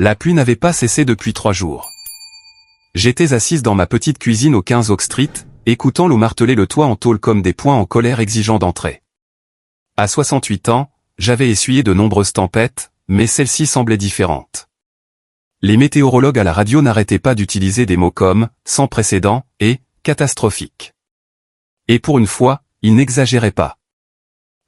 La pluie n'avait pas cessé depuis 3 jours. J'étais assise dans ma petite cuisine au 15 Oak Street, écoutant l'eau marteler le toit en tôle comme des poings en colère exigeant d'entrer. À 68 ans, j'avais essuyé de nombreuses tempêtes, mais celle-ci semblait différente. Les météorologues à la radio n'arrêtaient pas d'utiliser des mots comme « sans précédent » et « catastrophique ». Et pour une fois, ils n'exagéraient pas.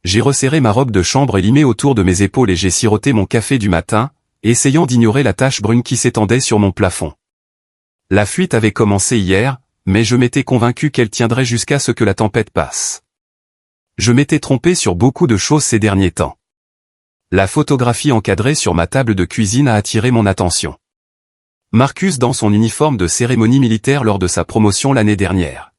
J'ai resserré ma robe de chambre et limée autour de mes épaules et j'ai siroté mon café du matin, essayant d'ignorer la tache brune qui s'étendait sur mon plafond. La fuite avait commencé hier, mais je m'étais convaincu qu'elle tiendrait jusqu'à ce que la tempête passe. Je m'étais trompé sur beaucoup de choses ces derniers temps. La photographie encadrée sur ma table de cuisine a attiré mon attention. Marcus dans son uniforme de cérémonie militaire lors de sa promotion l'année dernière.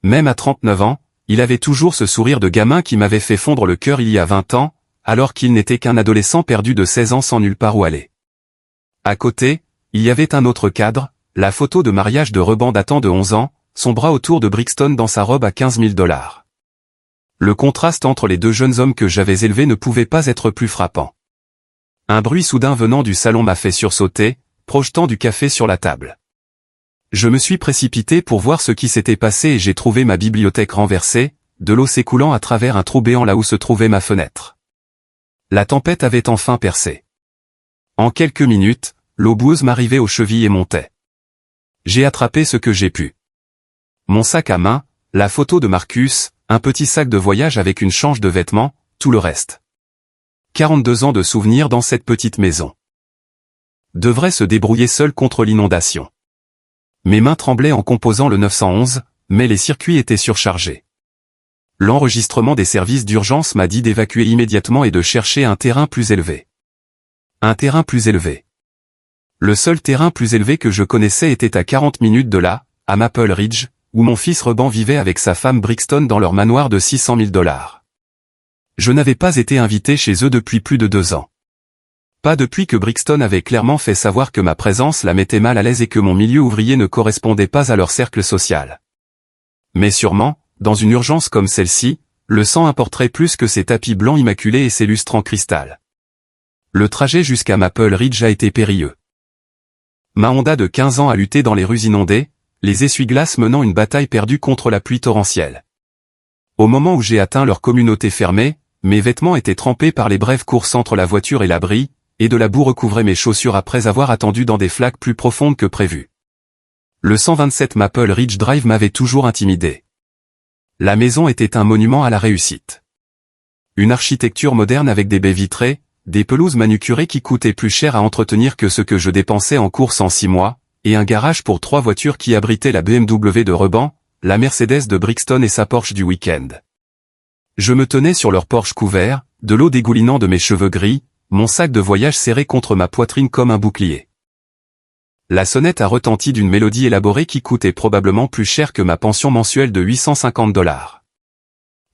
Même à 39 ans, il avait toujours ce sourire de gamin qui m'avait fait fondre le cœur il y a 20 ans, alors qu'il n'était qu'un adolescent perdu de 16 ans sans nulle part où aller. À côté, il y avait un autre cadre, la photo de mariage de Reban datant de 11 ans, son bras autour de Brixton dans sa robe à $15 000. Le contraste entre les deux jeunes hommes que j'avais élevés ne pouvait pas être plus frappant. Un bruit soudain venant du salon m'a fait sursauter, projetant du café sur la table. Je me suis précipité pour voir ce qui s'était passé et j'ai trouvé ma bibliothèque renversée, de l'eau s'écoulant à travers un trou béant là où se trouvait ma fenêtre. La tempête avait enfin percé. En quelques minutes, l'eau boueuse m'arrivait aux chevilles et montait. J'ai attrapé ce que j'ai pu. Mon sac à main, la photo de Marcus, un petit sac de voyage avec une change de vêtements, tout le reste. 42 ans de souvenirs dans cette petite maison. Devrait se débrouiller seul contre l'inondation. Mes mains tremblaient en composant le 911, mais les circuits étaient surchargés. L'enregistrement des services d'urgence m'a dit d'évacuer immédiatement et de chercher un terrain plus élevé. Un terrain plus élevé. Le seul terrain plus élevé que je connaissais était à 40 minutes de là, à Maple Ridge, où mon fils Reban vivait avec sa femme Brixton dans leur manoir de $600 000. Je n'avais pas été invité chez eux depuis plus de 2 ans. Pas depuis que Brixton avait clairement fait savoir que ma présence la mettait mal à l'aise et que mon milieu ouvrier ne correspondait pas à leur cercle social. Mais sûrement, dans une urgence comme celle-ci, le sang importerait plus que ces tapis blancs immaculés et ces lustres en cristal. Le trajet jusqu'à Maple Ridge a été périlleux. Ma Honda de 15 ans a lutté dans les rues inondées, les essuie-glaces menant une bataille perdue contre la pluie torrentielle. Au moment où j'ai atteint leur communauté fermée, mes vêtements étaient trempés par les brèves courses entre la voiture et l'abri, et de la boue recouvrait mes chaussures après avoir attendu dans des flaques plus profondes que prévu. Le 127 Maple Ridge Drive m'avait toujours intimidé. La maison était un monument à la réussite. Une architecture moderne avec des baies vitrées, des pelouses manucurées qui coûtaient plus cher à entretenir que ce que je dépensais en course en 6 mois, et un garage pour 3 voitures qui abritaient la BMW de Reban, la Mercedes de Brixton et sa Porsche du week-end. Je me tenais sur leur porche couvert, de l'eau dégoulinant de mes cheveux gris, mon sac de voyage serré contre ma poitrine comme un bouclier. La sonnette a retenti d'une mélodie élaborée qui coûtait probablement plus cher que ma pension mensuelle de $850.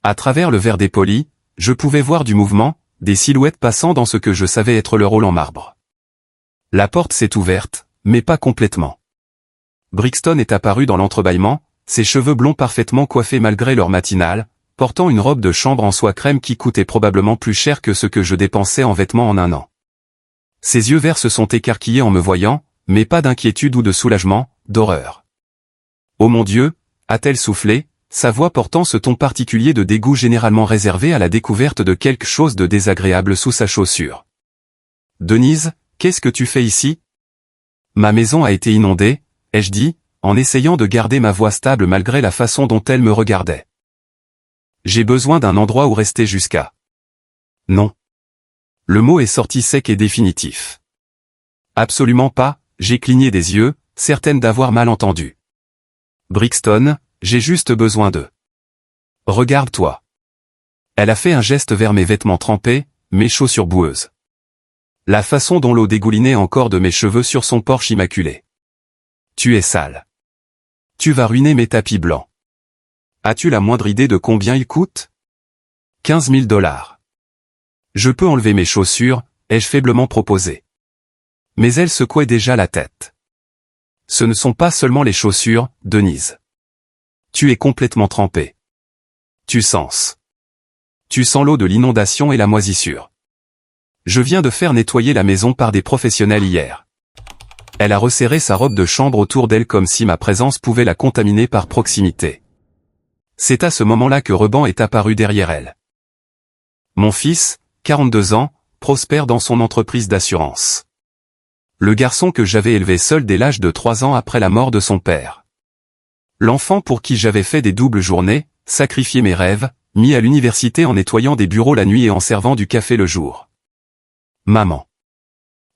À travers le verre dépoli, je pouvais voir du mouvement, des silhouettes passant dans ce que je savais être leur hall en marbre. La porte s'est ouverte, mais pas complètement. Brixton est apparu dans l'entrebâillement, ses cheveux blonds parfaitement coiffés malgré leur matinale, portant une robe de chambre en soie crème qui coûtait probablement plus cher que ce que je dépensais en vêtements en 1 an. Ses yeux verts se sont écarquillés en me voyant, mais pas d'inquiétude ou de soulagement, d'horreur. « Oh mon Dieu !» a-t-elle soufflé, sa voix portant ce ton particulier de dégoût généralement réservé à la découverte de quelque chose de désagréable sous sa chaussure. « Denise, qu'est-ce que tu fais ici ? » « Ma maison a été inondée, » ai-je dit, en essayant de garder ma voix stable malgré la façon dont elle me regardait. « J'ai besoin d'un endroit où rester jusqu'à... » « Non. » Le mot est sorti sec et définitif. « Absolument pas », j'ai cligné des yeux, certaine d'avoir mal entendu. « Brixton, j'ai juste besoin de... » « Regarde-toi. » Elle a fait un geste vers mes vêtements trempés, mes chaussures boueuses. La façon dont l'eau dégoulinait encore de mes cheveux sur son porche immaculé. « Tu es sale. Tu vas ruiner mes tapis blancs. As-tu la moindre idée de combien ils coûtent ? $15 000. Je peux enlever mes chaussures, ai-je faiblement proposé. Mais elle secouait déjà la tête. Ce ne sont pas seulement les chaussures, Denise. Tu es complètement trempée. Tu sens. Tu sens l'eau de l'inondation et la moisissure. Je viens de faire nettoyer la maison par des professionnels hier. Elle a resserré sa robe de chambre autour d'elle comme si ma présence pouvait la contaminer par proximité. C'est à ce moment-là que Reban est apparu derrière elle. Mon fils, 42 ans, prospère dans son entreprise d'assurance. Le garçon que j'avais élevé seul dès l'âge de 3 ans après la mort de son père. L'enfant pour qui j'avais fait des doubles journées, sacrifié mes rêves, mis à l'université en nettoyant des bureaux la nuit et en servant du café le jour. Maman.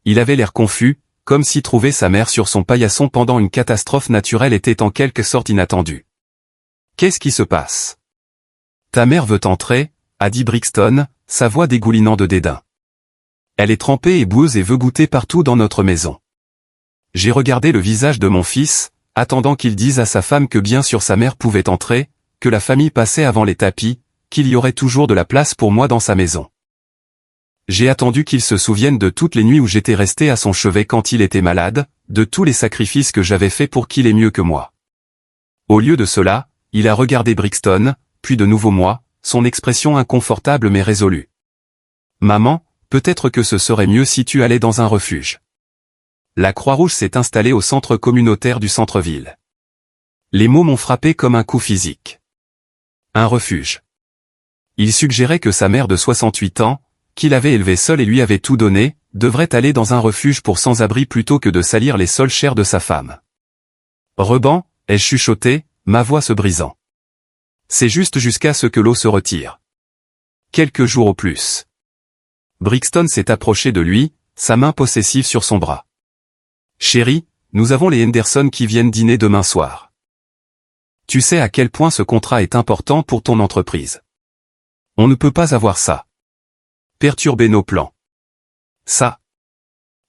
Il avait l'air confus, comme si trouver sa mère sur son paillasson pendant une catastrophe naturelle était en quelque sorte inattendu. Qu'est-ce qui se passe? Ta mère veut entrer, a dit Brixton, sa voix dégoulinant de dédain. Elle est trempée et boueuse et veut goûter partout dans notre maison. J'ai regardé le visage de mon fils, attendant qu'il dise à sa femme que bien sûr sa mère pouvait entrer, que la famille passait avant les tapis, qu'il y aurait toujours de la place pour moi dans sa maison. J'ai attendu qu'il se souvienne de toutes les nuits où j'étais resté à son chevet quand il était malade, de tous les sacrifices que j'avais faits pour qu'il ait mieux que moi. Au lieu de cela, il a regardé Brixton, puis de nouveau moi, son expression inconfortable mais résolue. Maman, peut-être que ce serait mieux si tu allais dans un refuge. La Croix-Rouge s'est installée au centre communautaire du centre-ville. Les mots m'ont frappé comme un coup physique. Un refuge. Il suggérait que sa mère de 68 ans, qu'il avait élevée seule et lui avait tout donné, devrait aller dans un refuge pour sans-abri plutôt que de salir les sols chers de sa femme. Reban, ai-je chuchoté, ma voix se brisant. C'est juste jusqu'à ce que l'eau se retire. Quelques jours au plus. Brixton s'est approché de lui, sa main possessive sur son bras. Chérie, nous avons les Henderson qui viennent dîner demain soir. Tu sais à quel point ce contrat est important pour ton entreprise. On ne peut pas avoir ça. Perturber nos plans. Ça.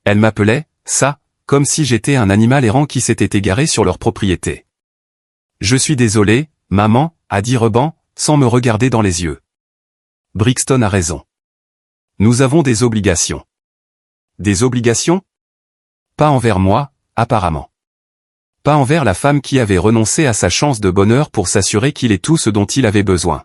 Elle m'appelait, ça, comme si j'étais un animal errant qui s'était égaré sur leur propriété. Je suis désolé, maman, a dit Reban, sans me regarder dans les yeux. Brixton a raison. Nous avons des obligations. Des obligations? Pas envers moi, apparemment. Pas envers la femme qui avait renoncé à sa chance de bonheur pour s'assurer qu'il ait tout ce dont il avait besoin.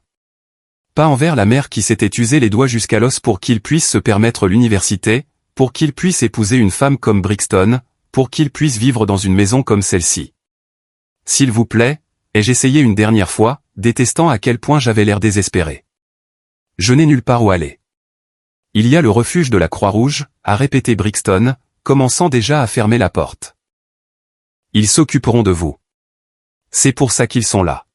Pas envers la mère qui s'était usé les doigts jusqu'à l'os pour qu'il puisse se permettre l'université, pour qu'il puisse épouser une femme comme Brixton, pour qu'il puisse vivre dans une maison comme celle-ci. S'il vous plaît, ai-je essayé une dernière fois, détestant à quel point j'avais l'air désespéré. Je n'ai nulle part où aller. Il y a le refuge de la Croix-Rouge, a répété Brixton, commençant déjà à fermer la porte. Ils s'occuperont de vous. C'est pour ça qu'ils sont là.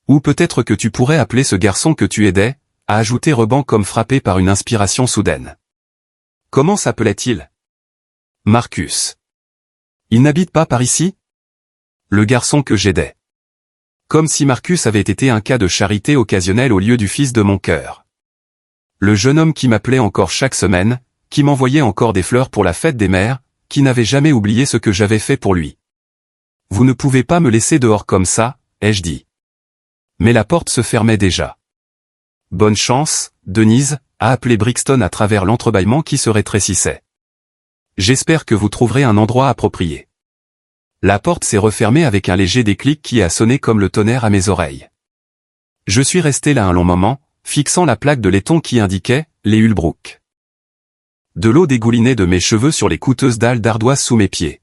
Ou peut-être que tu pourrais appeler ce garçon que tu aidais, a ajouté Reban comme frappé par une inspiration soudaine. Comment s'appelait-il? Marcus. Il n'habite pas par ici? Le garçon que j'aidais. Comme si Marcus avait été un cas de charité occasionnelle au lieu du fils de mon cœur. Le jeune homme qui m'appelait encore chaque semaine, qui m'envoyait encore des fleurs pour la fête des mères, qui n'avait jamais oublié ce que j'avais fait pour lui. Vous ne pouvez pas me laisser dehors comme ça, ai-je dit. Mais la porte se fermait déjà. Bonne chance, Denise, a appelé Brixton à travers l'entrebâillement qui se rétrécissait. J'espère que vous trouverez un endroit approprié. La porte s'est refermée avec un léger déclic qui a sonné comme le tonnerre à mes oreilles. Je suis resté là un long moment, fixant la plaque de laiton qui indiquait « les Hulbrook ». De l'eau dégoulinait de mes cheveux sur les coûteuses dalles d'ardoise sous mes pieds.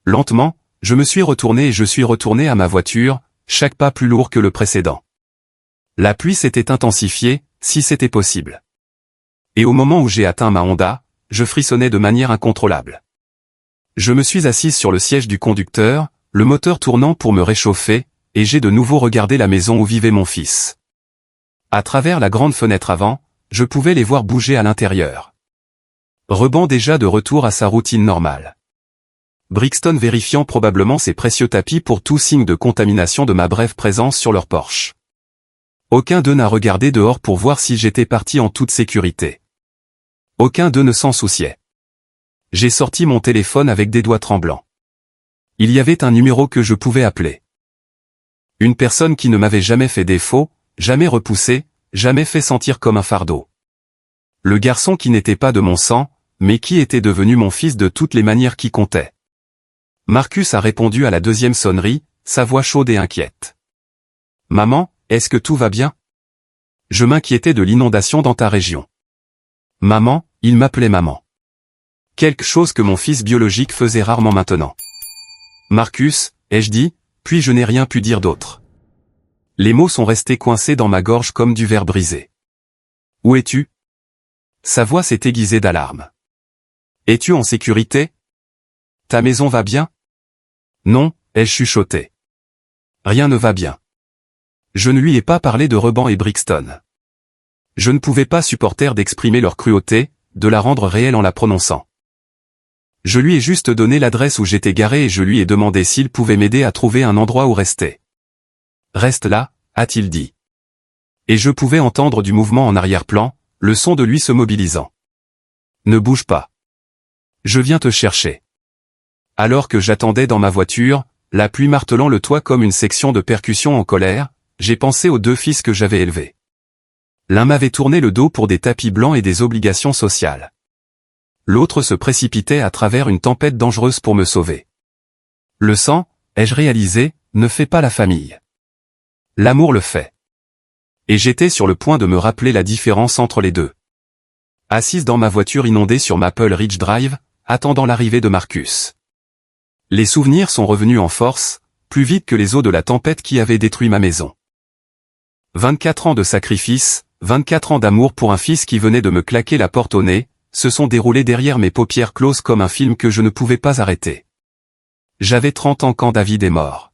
Lentement, je me suis retourné et je suis retourné à ma voiture, chaque pas plus lourd que le précédent. La pluie s'était intensifiée, si c'était possible. Et au moment où j'ai atteint ma Honda, je frissonnais de manière incontrôlable. Je me suis assise sur le siège du conducteur, le moteur tournant pour me réchauffer, et j'ai de nouveau regardé la maison où vivait mon fils. À travers la grande fenêtre avant, je pouvais les voir bouger à l'intérieur. Reban déjà de retour à sa routine normale. Brixton vérifiant probablement ses précieux tapis pour tout signe de contamination de ma brève présence sur leur porche. Aucun d'eux n'a regardé dehors pour voir si j'étais parti en toute sécurité. Aucun d'eux ne s'en souciait. J'ai sorti mon téléphone avec des doigts tremblants. Il y avait un numéro que je pouvais appeler. Une personne qui ne m'avait jamais fait défaut, jamais repoussé, jamais fait sentir comme un fardeau. Le garçon qui n'était pas de mon sang, mais qui était devenu mon fils de toutes les manières qui comptaient. Marcus a répondu à la deuxième sonnerie, sa voix chaude et inquiète. « Maman, est-ce que tout va bien ? Je m'inquiétais de l'inondation dans ta région. »« Maman, il m'appelait maman. Quelque chose que mon fils biologique faisait rarement maintenant. Marcus, ai-je dit, puis je n'ai rien pu dire d'autre. Les mots sont restés coincés dans ma gorge comme du verre brisé. Où es-tu? Sa voix s'est aiguisée d'alarme. Es-tu en sécurité? Ta maison va bien? Non, ai-je chuchoté. Rien ne va bien. Je ne lui ai pas parlé de Reban et Brixton. Je ne pouvais pas supporter d'exprimer leur cruauté, de la rendre réelle en la prononçant. Je lui ai juste donné l'adresse où j'étais garé et je lui ai demandé s'il pouvait m'aider à trouver un endroit où rester. Reste là, a-t-il dit. Et je pouvais entendre du mouvement en arrière-plan, le son de lui se mobilisant. Ne bouge pas. Je viens te chercher. Alors que j'attendais dans ma voiture, la pluie martelant le toit comme une section de percussion en colère, j'ai pensé aux deux fils que j'avais élevés. L'un m'avait tourné le dos pour des tapis blancs et des obligations sociales. L'autre se précipitait à travers une tempête dangereuse pour me sauver. Le sang, ai-je réalisé, ne fait pas la famille. L'amour le fait. Et j'étais sur le point de me rappeler la différence entre les deux. Assise dans ma voiture inondée sur Maple Ridge Drive, attendant l'arrivée de Marcus. Les souvenirs sont revenus en force, plus vite que les eaux de la tempête qui avait détruit ma maison. 24 ans de sacrifice, 24 ans d'amour pour un fils qui venait de me claquer la porte au nez, se sont déroulés derrière mes paupières closes comme un film que je ne pouvais pas arrêter. J'avais 30 ans quand David est mort.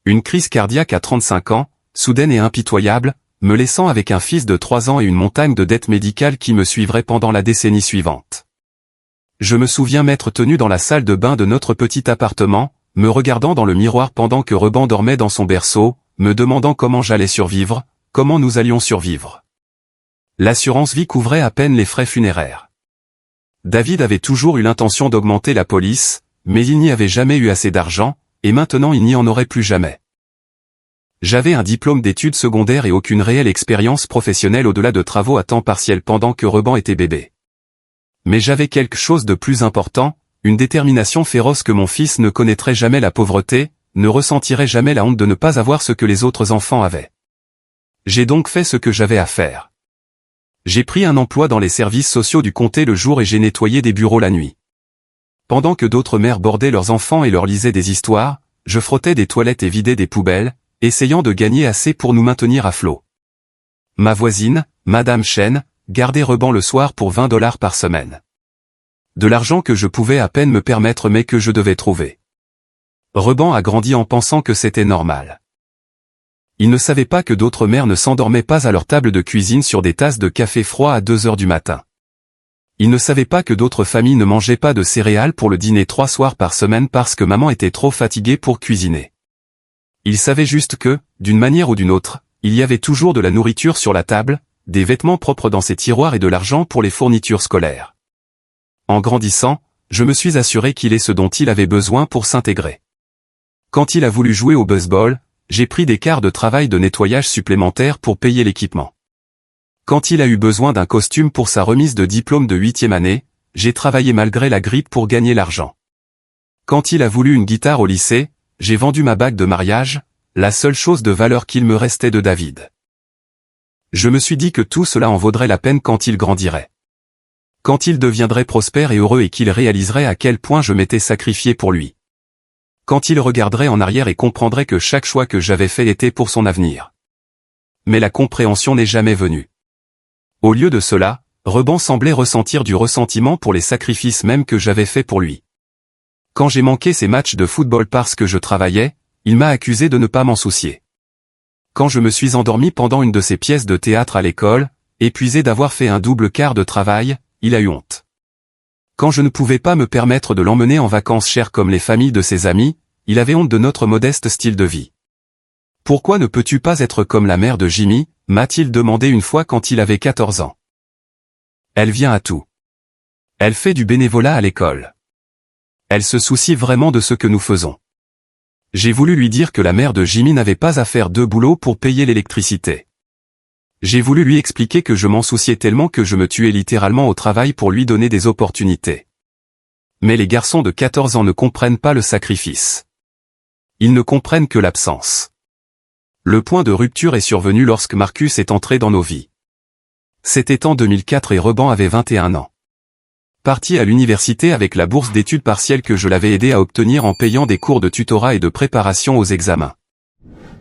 Une crise cardiaque à 35 ans, soudaine et impitoyable, me laissant avec un fils de 3 ans et une montagne de dettes médicales qui me suivraient pendant la décennie suivante. Je me souviens m'être tenu dans la salle de bain de notre petit appartement, me regardant dans le miroir pendant que Reban dormait dans son berceau, me demandant comment j'allais survivre, comment nous allions survivre. L'assurance vie couvrait à peine les frais funéraires. David avait toujours eu l'intention d'augmenter la police, mais il n'y avait jamais eu assez d'argent, et maintenant il n'y en aurait plus jamais. J'avais un diplôme d'études secondaires et aucune réelle expérience professionnelle au-delà de travaux à temps partiel pendant que Reban était bébé. Mais j'avais quelque chose de plus important, une détermination féroce que mon fils ne connaîtrait jamais la pauvreté, ne ressentirait jamais la honte de ne pas avoir ce que les autres enfants avaient. J'ai donc fait ce que j'avais à faire. J'ai pris un emploi dans les services sociaux du comté le jour et j'ai nettoyé des bureaux la nuit. Pendant que d'autres mères bordaient leurs enfants et leur lisaient des histoires, je frottais des toilettes et vidais des poubelles, essayant de gagner assez pour nous maintenir à flot. Ma voisine, Madame Chen, gardait Reban le soir pour $20 par semaine. De l'argent que je pouvais à peine me permettre mais que je devais trouver. Reban a grandi en pensant que c'était normal. Il ne savait pas que d'autres mères ne s'endormaient pas à leur table de cuisine sur des tasses de café froid à 2 heures du matin. Il ne savait pas que d'autres familles ne mangeaient pas de céréales pour le dîner 3 soirs par semaine parce que maman était trop fatiguée pour cuisiner. Il savait juste que, d'une manière ou d'une autre, il y avait toujours de la nourriture sur la table, des vêtements propres dans ses tiroirs et de l'argent pour les fournitures scolaires. En grandissant, je me suis assuré qu'il ait ce dont il avait besoin pour s'intégrer. Quand il a voulu jouer au baseball, j'ai pris des quarts de travail de nettoyage supplémentaires pour payer l'équipement. Quand il a eu besoin d'un costume pour sa remise de diplôme de 8e année, j'ai travaillé malgré la grippe pour gagner l'argent. Quand il a voulu une guitare au lycée, j'ai vendu ma bague de mariage, la seule chose de valeur qu'il me restait de David. Je me suis dit que tout cela en vaudrait la peine quand il grandirait. Quand il deviendrait prospère et heureux et qu'il réaliserait à quel point je m'étais sacrifié pour lui. Quand il regarderait en arrière et comprendrait que chaque choix que j'avais fait était pour son avenir. Mais la compréhension n'est jamais venue. Au lieu de cela, Reban semblait ressentir du ressentiment pour les sacrifices même que j'avais faits pour lui. Quand j'ai manqué ses matchs de football parce que je travaillais, il m'a accusé de ne pas m'en soucier. Quand je me suis endormi pendant une de ses pièces de théâtre à l'école, épuisé d'avoir fait un double quart de travail, il a eu honte. Quand je ne pouvais pas me permettre de l'emmener en vacances chères comme les familles de ses amis, il avait honte de notre modeste style de vie. « Pourquoi ne peux-tu pas être comme la mère de Jimmy ?» m'a-t-il demandé une fois quand il avait 14 ans. Elle vient à tout. Elle fait du bénévolat à l'école. Elle se soucie vraiment de ce que nous faisons. J'ai voulu lui dire que la mère de Jimmy n'avait pas à faire 2 boulots pour payer l'électricité. J'ai voulu lui expliquer que je m'en souciais tellement que je me tuais littéralement au travail pour lui donner des opportunités. Mais les garçons de 14 ans ne comprennent pas le sacrifice. Ils ne comprennent que l'absence. Le point de rupture est survenu lorsque Marcus est entré dans nos vies. C'était en 2004 et Reban avait 21 ans. parti à l'université avec la bourse d'études partielles que je l'avais aidé à obtenir en payant des cours de tutorat et de préparation aux examens.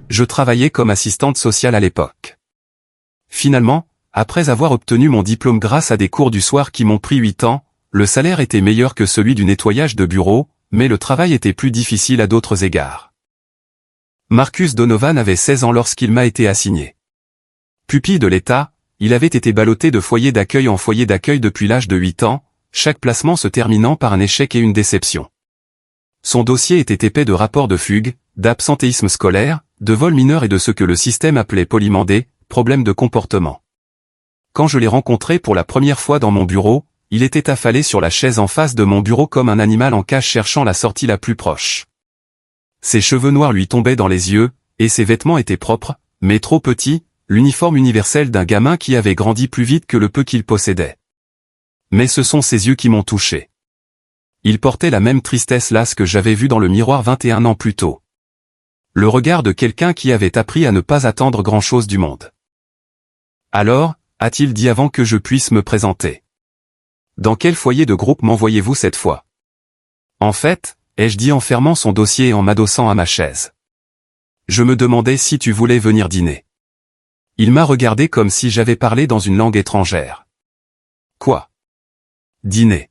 Je travaillais comme assistante sociale à l'époque. Finalement, après avoir obtenu mon diplôme grâce à des cours du soir qui m'ont pris 8 ans, le salaire était meilleur que celui du nettoyage de bureau, mais le travail était plus difficile à d'autres égards. Marcus Donovan avait 16 ans lorsqu'il m'a été assigné. Pupille de l'État, il avait été ballotté de foyer d'accueil en foyer d'accueil depuis l'âge de 8 ans, chaque placement se terminant par un échec et une déception. Son dossier était épais de rapports de fugue, d'absentéisme scolaire, de vols mineurs et de ce que le système appelait polymandé, problèmes de comportement. Quand je l'ai rencontré pour la première fois dans mon bureau, il était affalé sur la chaise en face de mon bureau comme un animal en cage cherchant la sortie la plus proche. Ses cheveux noirs lui tombaient dans les yeux, et ses vêtements étaient propres, mais trop petits, l'uniforme universel d'un gamin qui avait grandi plus vite que le peu qu'il possédait. Mais ce sont ses yeux qui m'ont touché. Il portait la même tristesse lasse que j'avais vue dans le miroir 21 ans plus tôt. Le regard de quelqu'un qui avait appris à ne pas attendre grand-chose du monde. Alors, a-t-il dit avant que je puisse me présenter. Dans quel foyer de groupe m'envoyez-vous cette fois? En fait, ai-je dit en fermant son dossier et en m'adossant à ma chaise. Je me demandais si tu voulais venir dîner. Il m'a regardé comme si j'avais parlé dans une langue étrangère. Quoi? Dîner.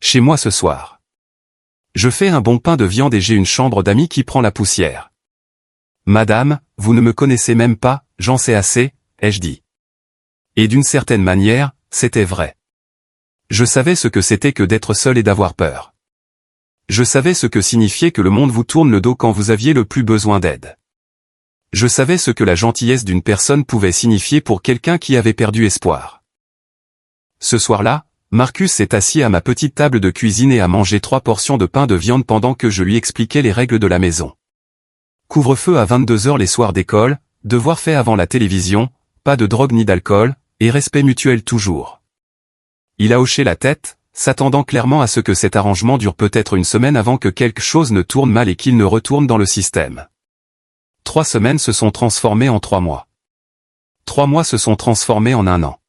Chez moi ce soir. Je fais un bon pain de viande et j'ai une chambre d'amis qui prend la poussière. Madame, vous ne me connaissez même pas, j'en sais assez, ai-je dit. Et d'une certaine manière, c'était vrai. Je savais ce que c'était que d'être seul et d'avoir peur. Je savais ce que signifiait que le monde vous tourne le dos quand vous aviez le plus besoin d'aide. Je savais ce que la gentillesse d'une personne pouvait signifier pour quelqu'un qui avait perdu espoir. Ce soir-là, Marcus s'est assis à ma petite table de cuisine et a mangé 3 portions de pain de viande pendant que je lui expliquais les règles de la maison. Couvre-feu à 22 heures les soirs d'école, devoirs faits avant la télévision, pas de drogue ni d'alcool, et respect mutuel toujours. Il a hoché la tête, s'attendant clairement à ce que cet arrangement dure peut-être une semaine avant que quelque chose ne tourne mal et qu'il ne retourne dans le système. 3 semaines se sont transformées en 3 mois. 3 mois se sont transformés en 1 an.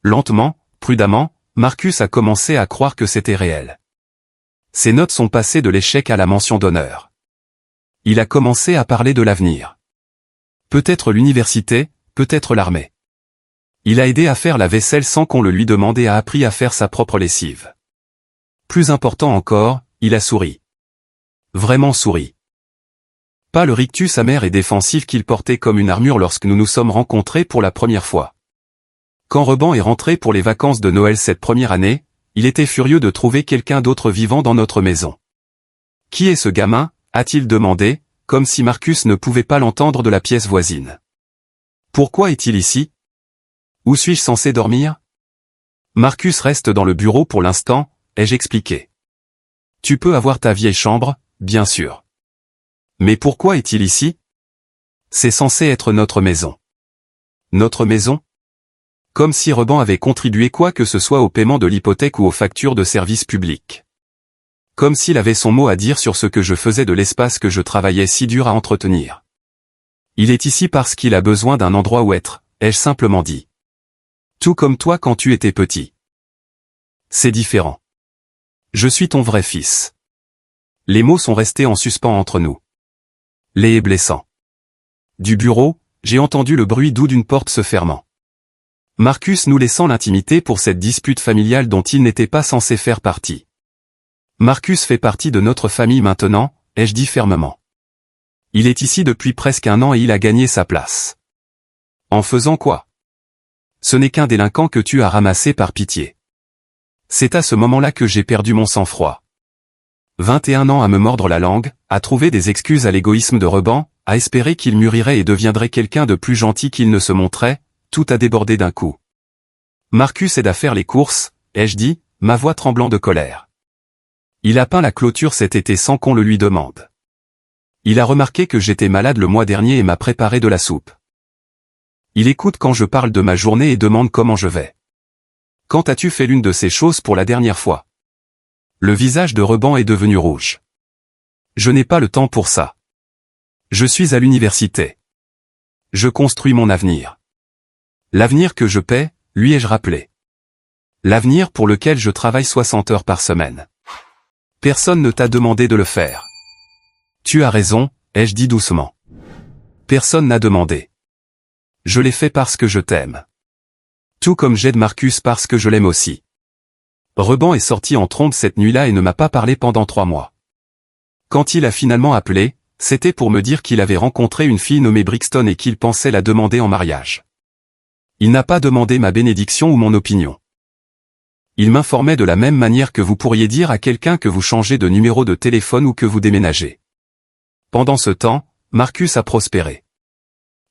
Lentement, prudemment, Marcus a commencé à croire que c'était réel. Ses notes sont passées de l'échec à la mention d'honneur. Il a commencé à parler de l'avenir. Peut-être l'université, peut-être l'armée. Il a aidé à faire la vaisselle sans qu'on le lui demande et a appris à faire sa propre lessive. Plus important encore, il a souri. Vraiment souri. Pas le rictus amer et défensif qu'il portait comme une armure lorsque nous nous sommes rencontrés pour la première fois. Quand Reban est rentré pour les vacances de Noël cette première année, il était furieux de trouver quelqu'un d'autre vivant dans notre maison. « Qui est ce gamin ?» a-t-il demandé, comme si Marcus ne pouvait pas l'entendre de la pièce voisine. « Pourquoi est-il ici ? Où suis-je censé dormir ? » Marcus reste dans le bureau pour l'instant, ai-je expliqué. « Tu peux avoir ta vieille chambre, bien sûr. Mais pourquoi est-il ici ? C'est censé être notre maison. » Notre maison ? Comme si Reban avait contribué quoi que ce soit au paiement de l'hypothèque ou aux factures de services publics. Comme s'il avait son mot à dire sur ce que je faisais de l'espace que je travaillais si dur à entretenir. Il est ici parce qu'il a besoin d'un endroit où être, ai-je simplement dit. Tout comme toi quand tu étais petit. C'est différent. Je suis ton vrai fils. Les mots sont restés en suspens entre nous. Les blessants. Du bureau, j'ai entendu le bruit doux d'une porte se fermant. Marcus nous laissant l'intimité pour cette dispute familiale dont il n'était pas censé faire partie. Marcus fait partie de notre famille maintenant, ai-je dit fermement. Il est ici depuis presque 1 an et il a gagné sa place. En faisant quoi ? Ce n'est qu'un délinquant que tu as ramassé par pitié. C'est à ce moment-là que j'ai perdu mon sang-froid. 21 ans à me mordre la langue, à trouver des excuses à l'égoïsme de Reban, à espérer qu'il mûrirait et deviendrait quelqu'un de plus gentil qu'il ne se montrait, tout a débordé d'un coup. Marcus aide à faire les courses, ai-je dit, ma voix tremblant de colère. Il a peint la clôture cet été sans qu'on le lui demande. Il a remarqué que j'étais malade le mois dernier et m'a préparé de la soupe. Il écoute quand je parle de ma journée et demande comment je vais. Quand as-tu fait l'une de ces choses pour la dernière fois ? Le visage de Reban est devenu rouge. Je n'ai pas le temps pour ça. Je suis à l'université. Je construis mon avenir. L'avenir que je paie, lui ai-je rappelé. L'avenir pour lequel je travaille 60 heures par semaine. Personne ne t'a demandé de le faire. Tu as raison, ai-je dit doucement. Personne n'a demandé. Je l'ai fait parce que je t'aime. Tout comme j'aide Marcus parce que je l'aime aussi. Reban est sorti en trombe cette nuit-là et ne m'a pas parlé pendant 3 mois. Quand il a finalement appelé, c'était pour me dire qu'il avait rencontré une fille nommée Brixton et qu'il pensait la demander en mariage. Il n'a pas demandé ma bénédiction ou mon opinion. Il m'informait de la même manière que vous pourriez dire à quelqu'un que vous changez de numéro de téléphone ou que vous déménagez. Pendant ce temps, Marcus a prospéré.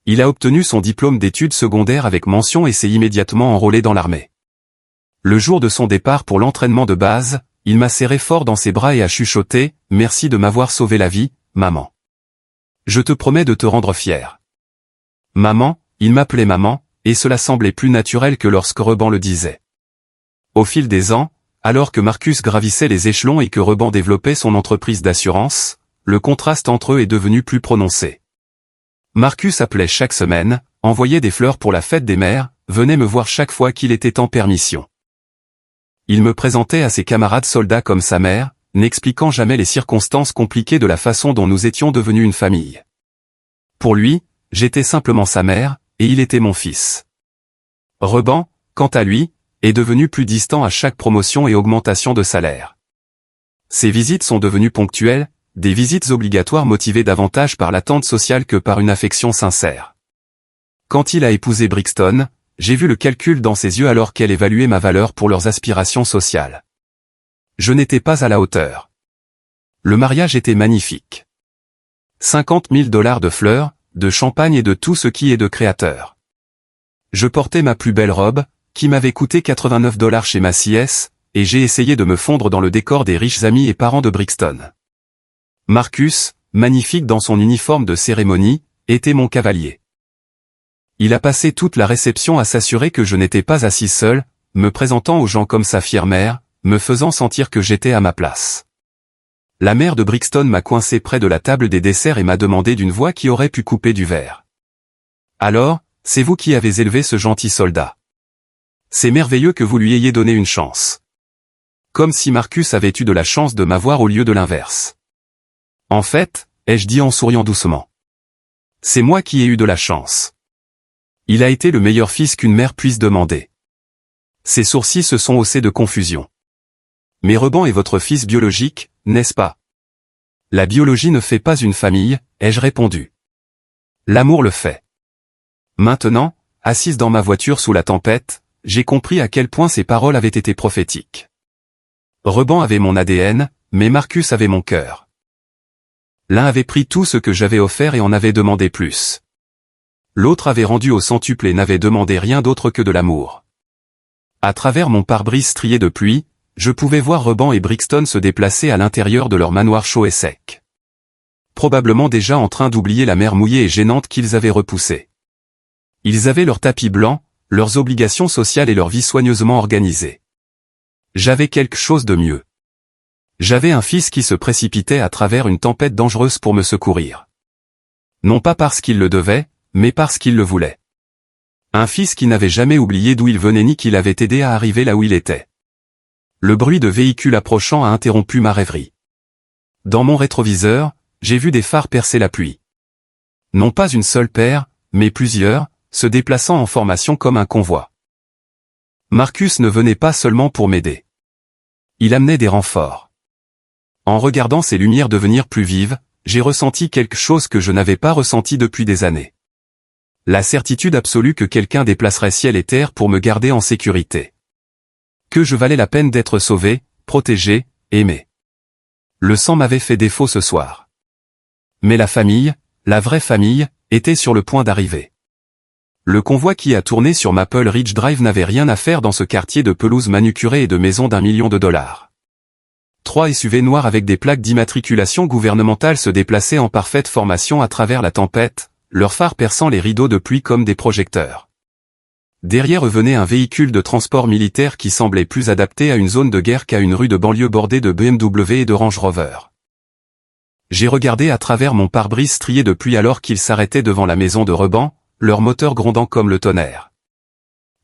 Il a obtenu son diplôme d'études secondaires avec mention et s'est immédiatement enrôlé dans l'armée. Le jour de son départ pour l'entraînement de base, il m'a serré fort dans ses bras et a chuchoté « Merci de m'avoir sauvé la vie, maman. Je te promets de te rendre fier. » Maman, il m'appelait maman, et cela semblait plus naturel que lorsque Reban le disait. Au fil des ans, alors que Marcus gravissait les échelons et que Reban développait son entreprise d'assurance, le contraste entre eux est devenu plus prononcé. Marcus appelait chaque semaine, envoyait des fleurs pour la fête des mères, venait me voir chaque fois qu'il était en permission. Il me présentait à ses camarades soldats comme sa mère, n'expliquant jamais les circonstances compliquées de la façon dont nous étions devenus une famille. Pour lui, j'étais simplement sa mère, et il était mon fils. Reban, quant à lui, est devenu plus distant à chaque promotion et augmentation de salaire. Ses visites sont devenues ponctuelles, des visites obligatoires motivées davantage par l'attente sociale que par une affection sincère. Quand il a épousé Brixton, j'ai vu le calcul dans ses yeux alors qu'elle évaluait ma valeur pour leurs aspirations sociales. Je n'étais pas à la hauteur. Le mariage était magnifique. 50 000 $ de fleurs, de champagne et de tout ce qui est de créateur. Je portais ma plus belle robe, qui m'avait coûté 89 $ chez Macy's, et j'ai essayé de me fondre dans le décor des riches amis et parents de Brixton. Marcus, magnifique dans son uniforme de cérémonie, était mon cavalier. Il a passé toute la réception à s'assurer que je n'étais pas assis seul, me présentant aux gens comme sa fière mère, me faisant sentir que j'étais à ma place. La mère de Brixton m'a coincé près de la table des desserts et m'a demandé d'une voix qui aurait pu couper du verre. « Alors, c'est vous qui avez élevé ce gentil soldat. C'est merveilleux que vous lui ayez donné une chance. » Comme si Marcus avait eu de la chance de m'avoir au lieu de l'inverse. En fait, ai-je dit en souriant doucement. C'est moi qui ai eu de la chance. Il a été le meilleur fils qu'une mère puisse demander. Ses sourcils se sont haussés de confusion. Mais Reban est votre fils biologique, n'est-ce pas? La biologie ne fait pas une famille, ai-je répondu. L'amour le fait. Maintenant, assise dans ma voiture sous la tempête, j'ai compris à quel point ces paroles avaient été prophétiques. Reban avait mon ADN, mais Marcus avait mon cœur. L'un avait pris tout ce que j'avais offert et en avait demandé plus. L'autre avait rendu au centuple et n'avait demandé rien d'autre que de l'amour. À travers mon pare-brise strié de pluie, je pouvais voir Reban et Brixton se déplacer à l'intérieur de leur manoir chaud et sec. Probablement déjà en train d'oublier la mer mouillée et gênante qu'ils avaient repoussée. Ils avaient leur tapis blanc, leurs obligations sociales et leur vie soigneusement organisée. J'avais quelque chose de mieux. J'avais un fils qui se précipitait à travers une tempête dangereuse pour me secourir. Non pas parce qu'il le devait, mais parce qu'il le voulait. Un fils qui n'avait jamais oublié d'où il venait ni qu'il avait aidé à arriver là où il était. Le bruit de véhicules approchant a interrompu ma rêverie. Dans mon rétroviseur, j'ai vu des phares percer la pluie. Non pas une seule paire, mais plusieurs, se déplaçant en formation comme un convoi. Marcus ne venait pas seulement pour m'aider. Il amenait des renforts. En regardant ces lumières devenir plus vives, j'ai ressenti quelque chose que je n'avais pas ressenti depuis des années. La certitude absolue que quelqu'un déplacerait ciel et terre pour me garder en sécurité. Que je valais la peine d'être sauvé, protégé, aimé. Le sang m'avait fait défaut ce soir. Mais la famille, la vraie famille, était sur le point d'arriver. Le convoi qui a tourné sur Maple Ridge Drive n'avait rien à faire dans ce quartier de pelouse manucurée et de maisons d'1 million de $. 3 SUV noirs avec des plaques d'immatriculation gouvernementale se déplaçaient en parfaite formation à travers la tempête, leurs phares perçant les rideaux de pluie comme des projecteurs. Derrière eux venait un véhicule de transport militaire qui semblait plus adapté à une zone de guerre qu'à une rue de banlieue bordée de BMW et de Range Rover. J'ai regardé à travers mon pare-brise strié de pluie alors qu'ils s'arrêtaient devant la maison de Reban, leur moteur grondant comme le tonnerre.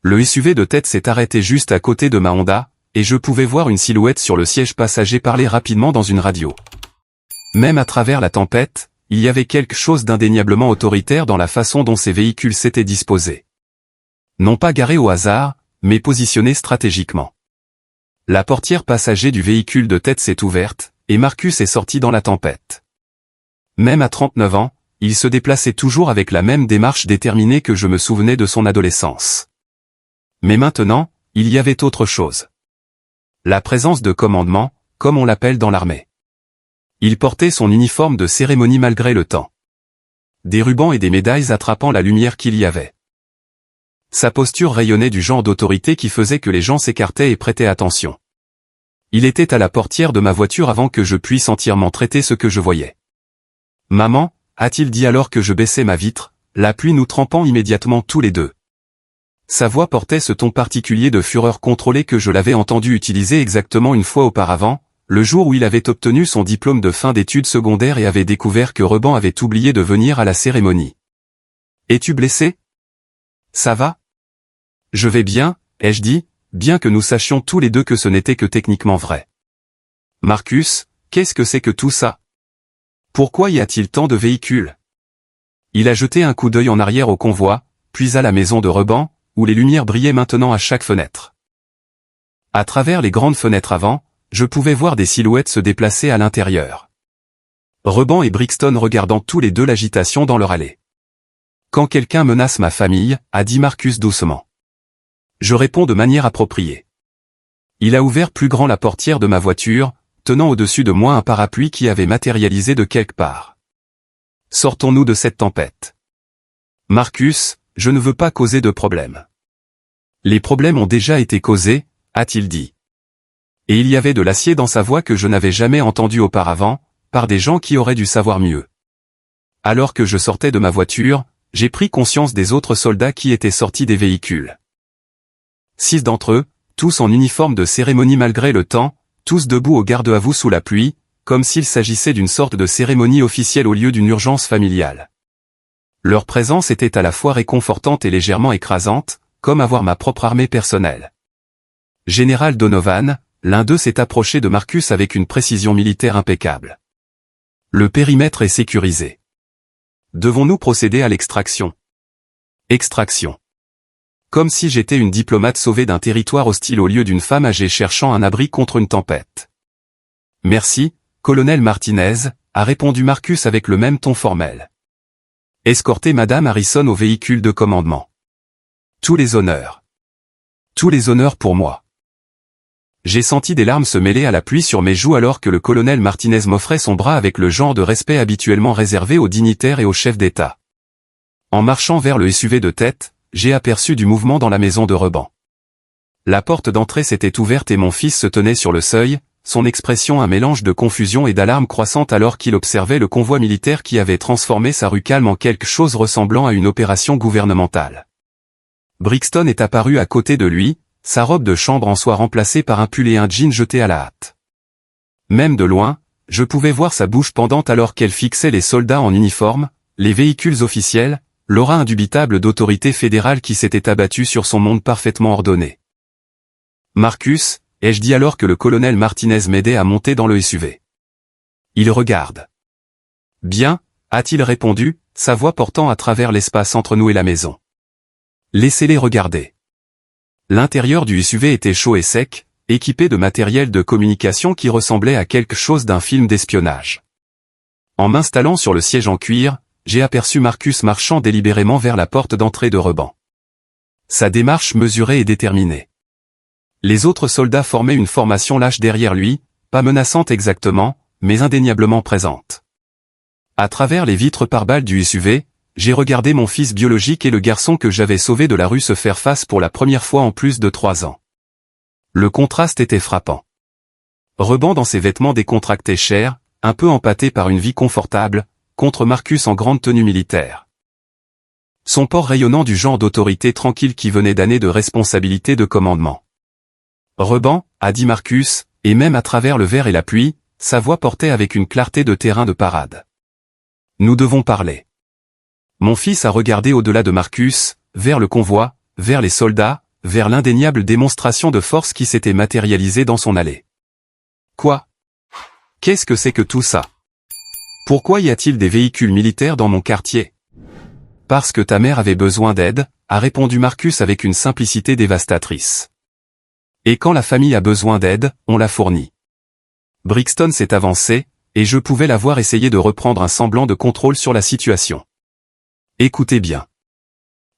Le SUV de tête s'est arrêté juste à côté de ma Honda, et je pouvais voir une silhouette sur le siège passager parler rapidement dans une radio. Même à travers la tempête, il y avait quelque chose d'indéniablement autoritaire dans la façon dont ces véhicules s'étaient disposés. Non pas garés au hasard, mais positionnés stratégiquement. La portière passager du véhicule de tête s'est ouverte, et Marcus est sorti dans la tempête. Même à 39 ans, il se déplaçait toujours avec la même démarche déterminée que je me souvenais de son adolescence. Mais maintenant, il y avait autre chose. La présence de commandement, comme on l'appelle dans l'armée. Il portait son uniforme de cérémonie malgré le temps. Des rubans et des médailles attrapant la lumière qu'il y avait. Sa posture rayonnait du genre d'autorité qui faisait que les gens s'écartaient et prêtaient attention. Il était à la portière de ma voiture avant que je puisse entièrement traiter ce que je voyais. « Maman » a-t-il dit alors que je baissais ma vitre, la pluie nous trempant immédiatement tous les deux. Sa voix portait ce ton particulier de fureur contrôlée que je l'avais entendu utiliser exactement une fois auparavant, le jour où il avait obtenu son diplôme de fin d'études secondaires et avait découvert que Reban avait oublié de venir à la cérémonie. « Es-tu blessé ? Ça va ? » « Je vais bien, ai-je dit, bien que nous sachions tous les deux que ce n'était que techniquement vrai. »« Marcus, qu'est-ce que c'est que tout ça ? Pourquoi y a-t-il tant de véhicules ?» Il a jeté un coup d'œil en arrière au convoi, puis à la maison de Reban, où les lumières brillaient maintenant à chaque fenêtre. À travers les grandes fenêtres avant, je pouvais voir des silhouettes se déplacer à l'intérieur. Reban et Brixton regardant tous les deux l'agitation dans leur allée. « Quand quelqu'un menace ma famille, » a dit Marcus doucement. Je réponds de manière appropriée. Il a ouvert plus grand la portière de ma voiture, tenant au-dessus de moi un parapluie qui avait matérialisé de quelque part. Sortons-nous de cette tempête. Marcus, je ne veux pas causer de problème. Les problèmes ont déjà été causés, a-t-il dit. Et il y avait de l'acier dans sa voix que je n'avais jamais entendu auparavant, par des gens qui auraient dû savoir mieux. Alors que je sortais de ma voiture, j'ai pris conscience des autres soldats qui étaient sortis des véhicules. 6 d'entre eux, tous en uniforme de cérémonie malgré le temps, tous debout au garde-à-vous sous la pluie, comme s'il s'agissait d'une sorte de cérémonie officielle au lieu d'une urgence familiale. Leur présence était à la fois réconfortante et légèrement écrasante, comme avoir ma propre armée personnelle. Général Donovan, l'un d'eux s'est approché de Marcus avec une précision militaire impeccable. Le périmètre est sécurisé. Devons-nous procéder à l'extraction ? Extraction. Comme si j'étais une diplomate sauvée d'un territoire hostile au lieu d'une femme âgée cherchant un abri contre une tempête. Merci, colonel Martinez, a répondu Marcus avec le même ton formel. Escortez Madame Harrison au véhicule de commandement. Tous les honneurs. Tous les honneurs pour moi. J'ai senti des larmes se mêler à la pluie sur mes joues alors que le colonel Martinez m'offrait son bras avec le genre de respect habituellement réservé aux dignitaires et aux chefs d'État. En marchant vers le SUV de tête, j'ai aperçu du mouvement dans la maison de Reban. La porte d'entrée s'était ouverte et mon fils se tenait sur le seuil, son expression un mélange de confusion et d'alarme croissante alors qu'il observait le convoi militaire qui avait transformé sa rue calme en quelque chose ressemblant à une opération gouvernementale. Brixton est apparu à côté de lui, sa robe de chambre en soie remplacée par un pull et un jean jetés à la hâte. Même de loin, je pouvais voir sa bouche pendante alors qu'elle fixait les soldats en uniforme, les véhicules officiels, l'aura indubitable d'autorité fédérale qui s'était abattue sur son monde parfaitement ordonné. Marcus, ai-je dit alors que le colonel Martinez m'aidait à monter dans le SUV. Il regarde. Bien, a-t-il répondu, sa voix portant à travers l'espace entre nous et la maison. Laissez-les regarder. L'intérieur du SUV était chaud et sec, équipé de matériel de communication qui ressemblait à quelque chose d'un film d'espionnage. En m'installant sur le siège en cuir, j'ai aperçu Marcus marchant délibérément vers la porte d'entrée de Reban. Sa démarche mesurée et déterminée. Les autres soldats formaient une formation lâche derrière lui, pas menaçante exactement, mais indéniablement présente. À travers les vitres pare-balles du SUV, j'ai regardé mon fils biologique et le garçon que j'avais sauvé de la rue se faire face pour la première fois en plus de 3 ans. Le contraste était frappant. Reban dans ses vêtements décontractés chers, un peu empâté par une vie confortable, contre Marcus en grande tenue militaire. Son port rayonnant du genre d'autorité tranquille qui venait d'années de responsabilité de commandement. Reban, a dit Marcus, et même à travers le verre et la pluie, sa voix portait avec une clarté de terrain de parade. Nous devons parler. Mon fils a regardé au-delà de Marcus, vers le convoi, vers les soldats, vers l'indéniable démonstration de force qui s'était matérialisée dans son allée. Quoi? Qu'est-ce que c'est que tout ça? Pourquoi y a-t-il des véhicules militaires dans mon quartier? Parce que ta mère avait besoin d'aide, a répondu Marcus avec une simplicité dévastatrice. Et quand la famille a besoin d'aide, on la fournit. Brixton s'est avancé, et je pouvais la voir essayer de reprendre un semblant de contrôle sur la situation. Écoutez bien.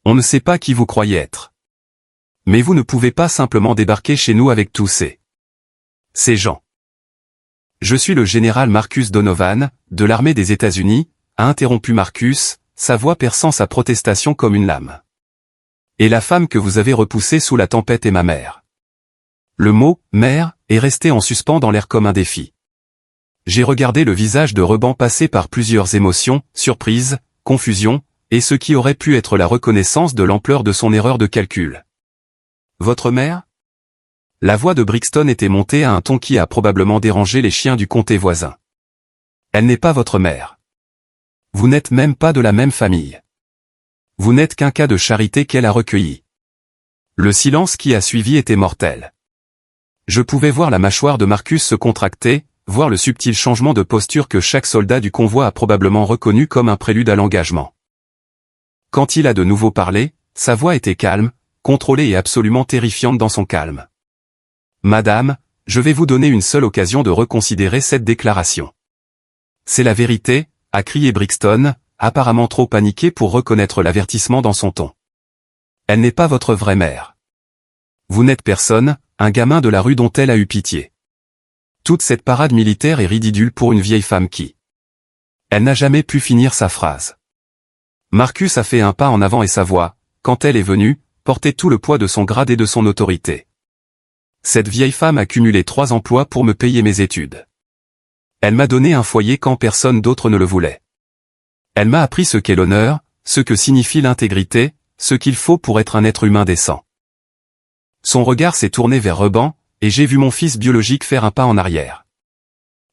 On ne sait pas qui vous croyez être. Mais vous ne pouvez pas simplement débarquer chez nous avec tous ces gens. Je suis le général Marcus Donovan, de l'armée des États-Unis, a interrompu Marcus, sa voix perçant sa protestation comme une lame. Et la femme que vous avez repoussée sous la tempête est ma mère. Le mot « mère » est resté en suspens dans l'air comme un défi. J'ai regardé le visage de Reban passer par plusieurs émotions, surprise, confusion, et ce qui aurait pu être la reconnaissance de l'ampleur de son erreur de calcul. Votre mère? La voix de Brixton était montée à un ton qui a probablement dérangé les chiens du comté voisin. Elle n'est pas votre mère. Vous n'êtes même pas de la même famille. Vous n'êtes qu'un cas de charité qu'elle a recueilli. Le silence qui a suivi était mortel. Je pouvais voir la mâchoire de Marcus se contracter, voir le subtil changement de posture que chaque soldat du convoi a probablement reconnu comme un prélude à l'engagement. Quand il a de nouveau parlé, sa voix était calme, contrôlée et absolument terrifiante dans son calme. Madame, je vais vous donner une seule occasion de reconsidérer cette déclaration. C'est la vérité, a crié Brixton, apparemment trop paniqué pour reconnaître l'avertissement dans son ton. Elle n'est pas votre vraie mère. Vous n'êtes personne, un gamin de la rue dont elle a eu pitié. Toute cette parade militaire est ridicule pour une vieille femme qui... Elle n'a jamais pu finir sa phrase. Marcus a fait un pas en avant et sa voix, quand elle est venue, portait tout le poids de son grade et de son autorité. Cette vieille femme a cumulé 3 emplois pour me payer mes études. Elle m'a donné un foyer quand personne d'autre ne le voulait. Elle m'a appris ce qu'est l'honneur, ce que signifie l'intégrité, ce qu'il faut pour être un être humain décent. Son regard s'est tourné vers Reban, et j'ai vu mon fils biologique faire un pas en arrière.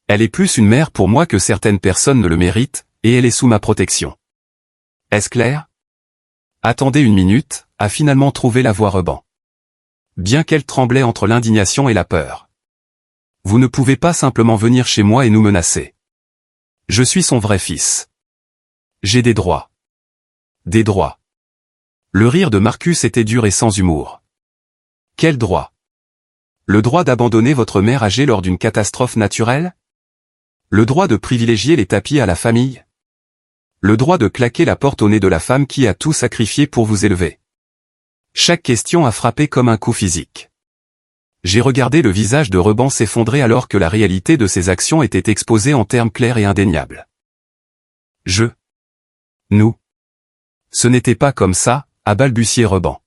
Elle est plus une mère pour moi que certaines personnes ne le méritent, et elle est sous ma protection. Est-ce clair? Attendez une minute, a finalement trouvé la voix Reban. Bien qu'elle tremblait entre l'indignation et la peur. Vous ne pouvez pas simplement venir chez moi et nous menacer. Je suis son vrai fils. J'ai des droits. Des droits. Le rire de Marcus était dur et sans humour. Quel droit? Le droit d'abandonner votre mère âgée lors d'une catastrophe naturelle? Le droit de privilégier les tapis à la famille? Le droit de claquer la porte au nez de la femme qui a tout sacrifié pour vous élever? Chaque question a frappé comme un coup physique. J'ai regardé le visage de Reban s'effondrer alors que la réalité de ses actions était exposée en termes clairs et indéniables. Nous. Ce n'était pas comme ça, a balbutié Reban.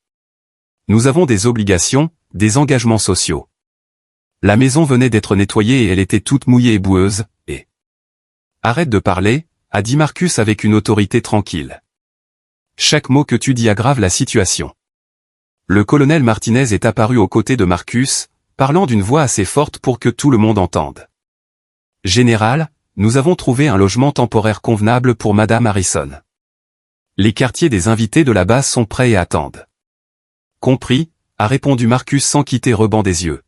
Nous avons des obligations, des engagements sociaux. La maison venait d'être nettoyée et elle était toute mouillée et boueuse, et... Arrête de parler, a dit Marcus avec une autorité tranquille. Chaque mot que tu dis aggrave la situation. Le colonel Martinez est apparu aux côtés de Marcus, parlant d'une voix assez forte pour que tout le monde entende. Général, nous avons trouvé un logement temporaire convenable pour Madame Harrison. Les quartiers des invités de la base sont prêts et attendent. Compris, a répondu Marcus sans quitter Reban des yeux.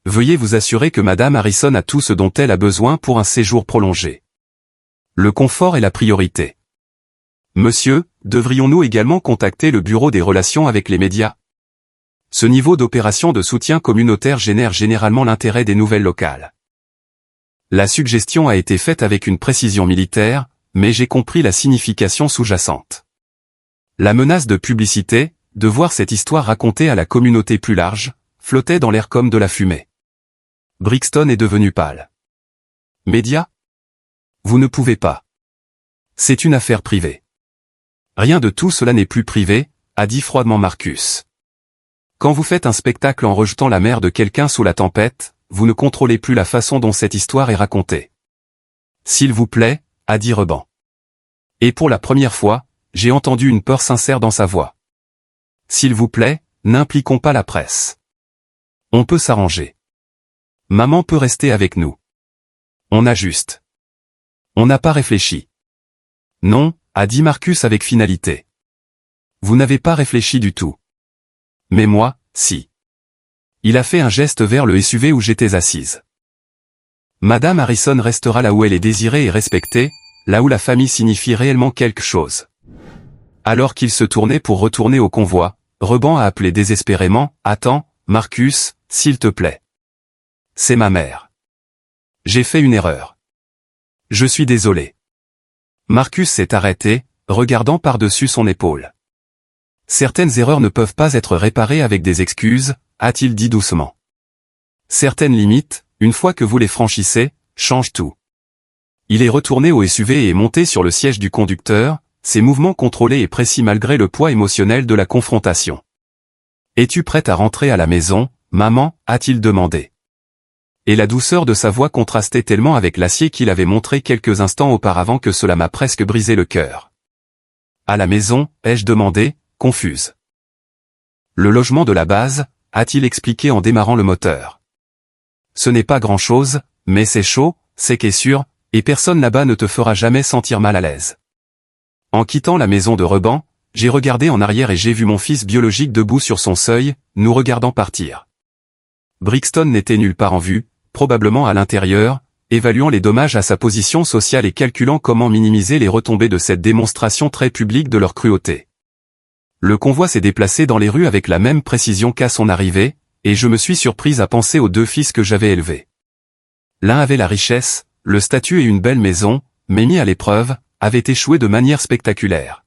Veuillez vous assurer que Madame Harrison a tout ce dont elle a besoin pour un séjour prolongé. Le confort est la priorité. Monsieur, devrions-nous également contacter le bureau des relations avec les médias? Ce niveau d'opération de soutien communautaire génère généralement l'intérêt des nouvelles locales. La suggestion a été faite avec une précision militaire, mais j'ai compris la signification sous-jacente. La menace de publicité, de voir cette histoire racontée à la communauté plus large, flottait dans l'air comme de la fumée. Brixton est devenu pâle. Médias? Vous ne pouvez pas. C'est une affaire privée. Rien de tout cela n'est plus privé, a dit froidement Marcus. Quand vous faites un spectacle en rejetant la mère de quelqu'un sous la tempête, vous ne contrôlez plus la façon dont cette histoire est racontée. S'il vous plaît, a dit Reban. Et pour la première fois, j'ai entendu une peur sincère dans sa voix. S'il vous plaît, n'impliquons pas la presse. On peut s'arranger. Maman peut rester avec nous. On a juste. On n'a pas réfléchi. Non, a dit Marcus avec finalité. Vous n'avez pas réfléchi du tout. Mais moi, si. Il a fait un geste vers le SUV où j'étais assise. Madame Harrison restera là où elle est désirée et respectée, là où la famille signifie réellement quelque chose. Alors qu'il se tournait pour retourner au convoi, Reban a appelé désespérément, « Attends, Marcus, s'il te plaît. C'est ma mère. J'ai fait une erreur. Je suis désolé. » Marcus s'est arrêté, regardant par-dessus son épaule. « Certaines erreurs ne peuvent pas être réparées avec des excuses, » a-t-il dit doucement. « Certaines limites, une fois que vous les franchissez, changent tout. » Il est retourné au SUV et est monté sur le siège du conducteur, ses mouvements contrôlés et précis malgré le poids émotionnel de la confrontation. « Es-tu prête à rentrer à la maison, maman ?» a-t-il demandé. Et la douceur de sa voix contrastait tellement avec l'acier qu'il avait montré quelques instants auparavant que cela m'a presque brisé le cœur. « À la maison ?» ai-je demandé, confuse. « Le logement de la base ?» a-t-il expliqué en démarrant le moteur. « Ce n'est pas grand-chose, mais c'est chaud, c'est qu'est sûr, et personne là-bas ne te fera jamais sentir mal à l'aise. » En quittant la maison de Reban, j'ai regardé en arrière et j'ai vu mon fils biologique debout sur son seuil, nous regardant partir. Brixton n'était nulle part en vue, probablement à l'intérieur, évaluant les dommages à sa position sociale et calculant comment minimiser les retombées de cette démonstration très publique de leur cruauté. Le convoi s'est déplacé dans les rues avec la même précision qu'à son arrivée, et je me suis surprise à penser aux deux fils que j'avais élevés. L'un avait la richesse, le statut et une belle maison, mais mis à l'épreuve, avait échoué de manière spectaculaire.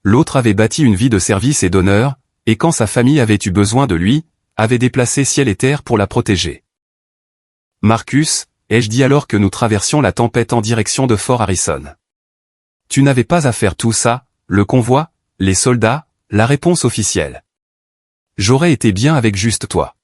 L'autre avait bâti une vie de service et d'honneur, et quand sa famille avait eu besoin de lui, avait déplacé ciel et terre pour la protéger. « Marcus » ai-je dit alors que nous traversions la tempête en direction de Fort Harrison. « Tu n'avais pas à faire tout ça, le convoi, les soldats, la réponse officielle. J'aurais été bien avec juste toi. »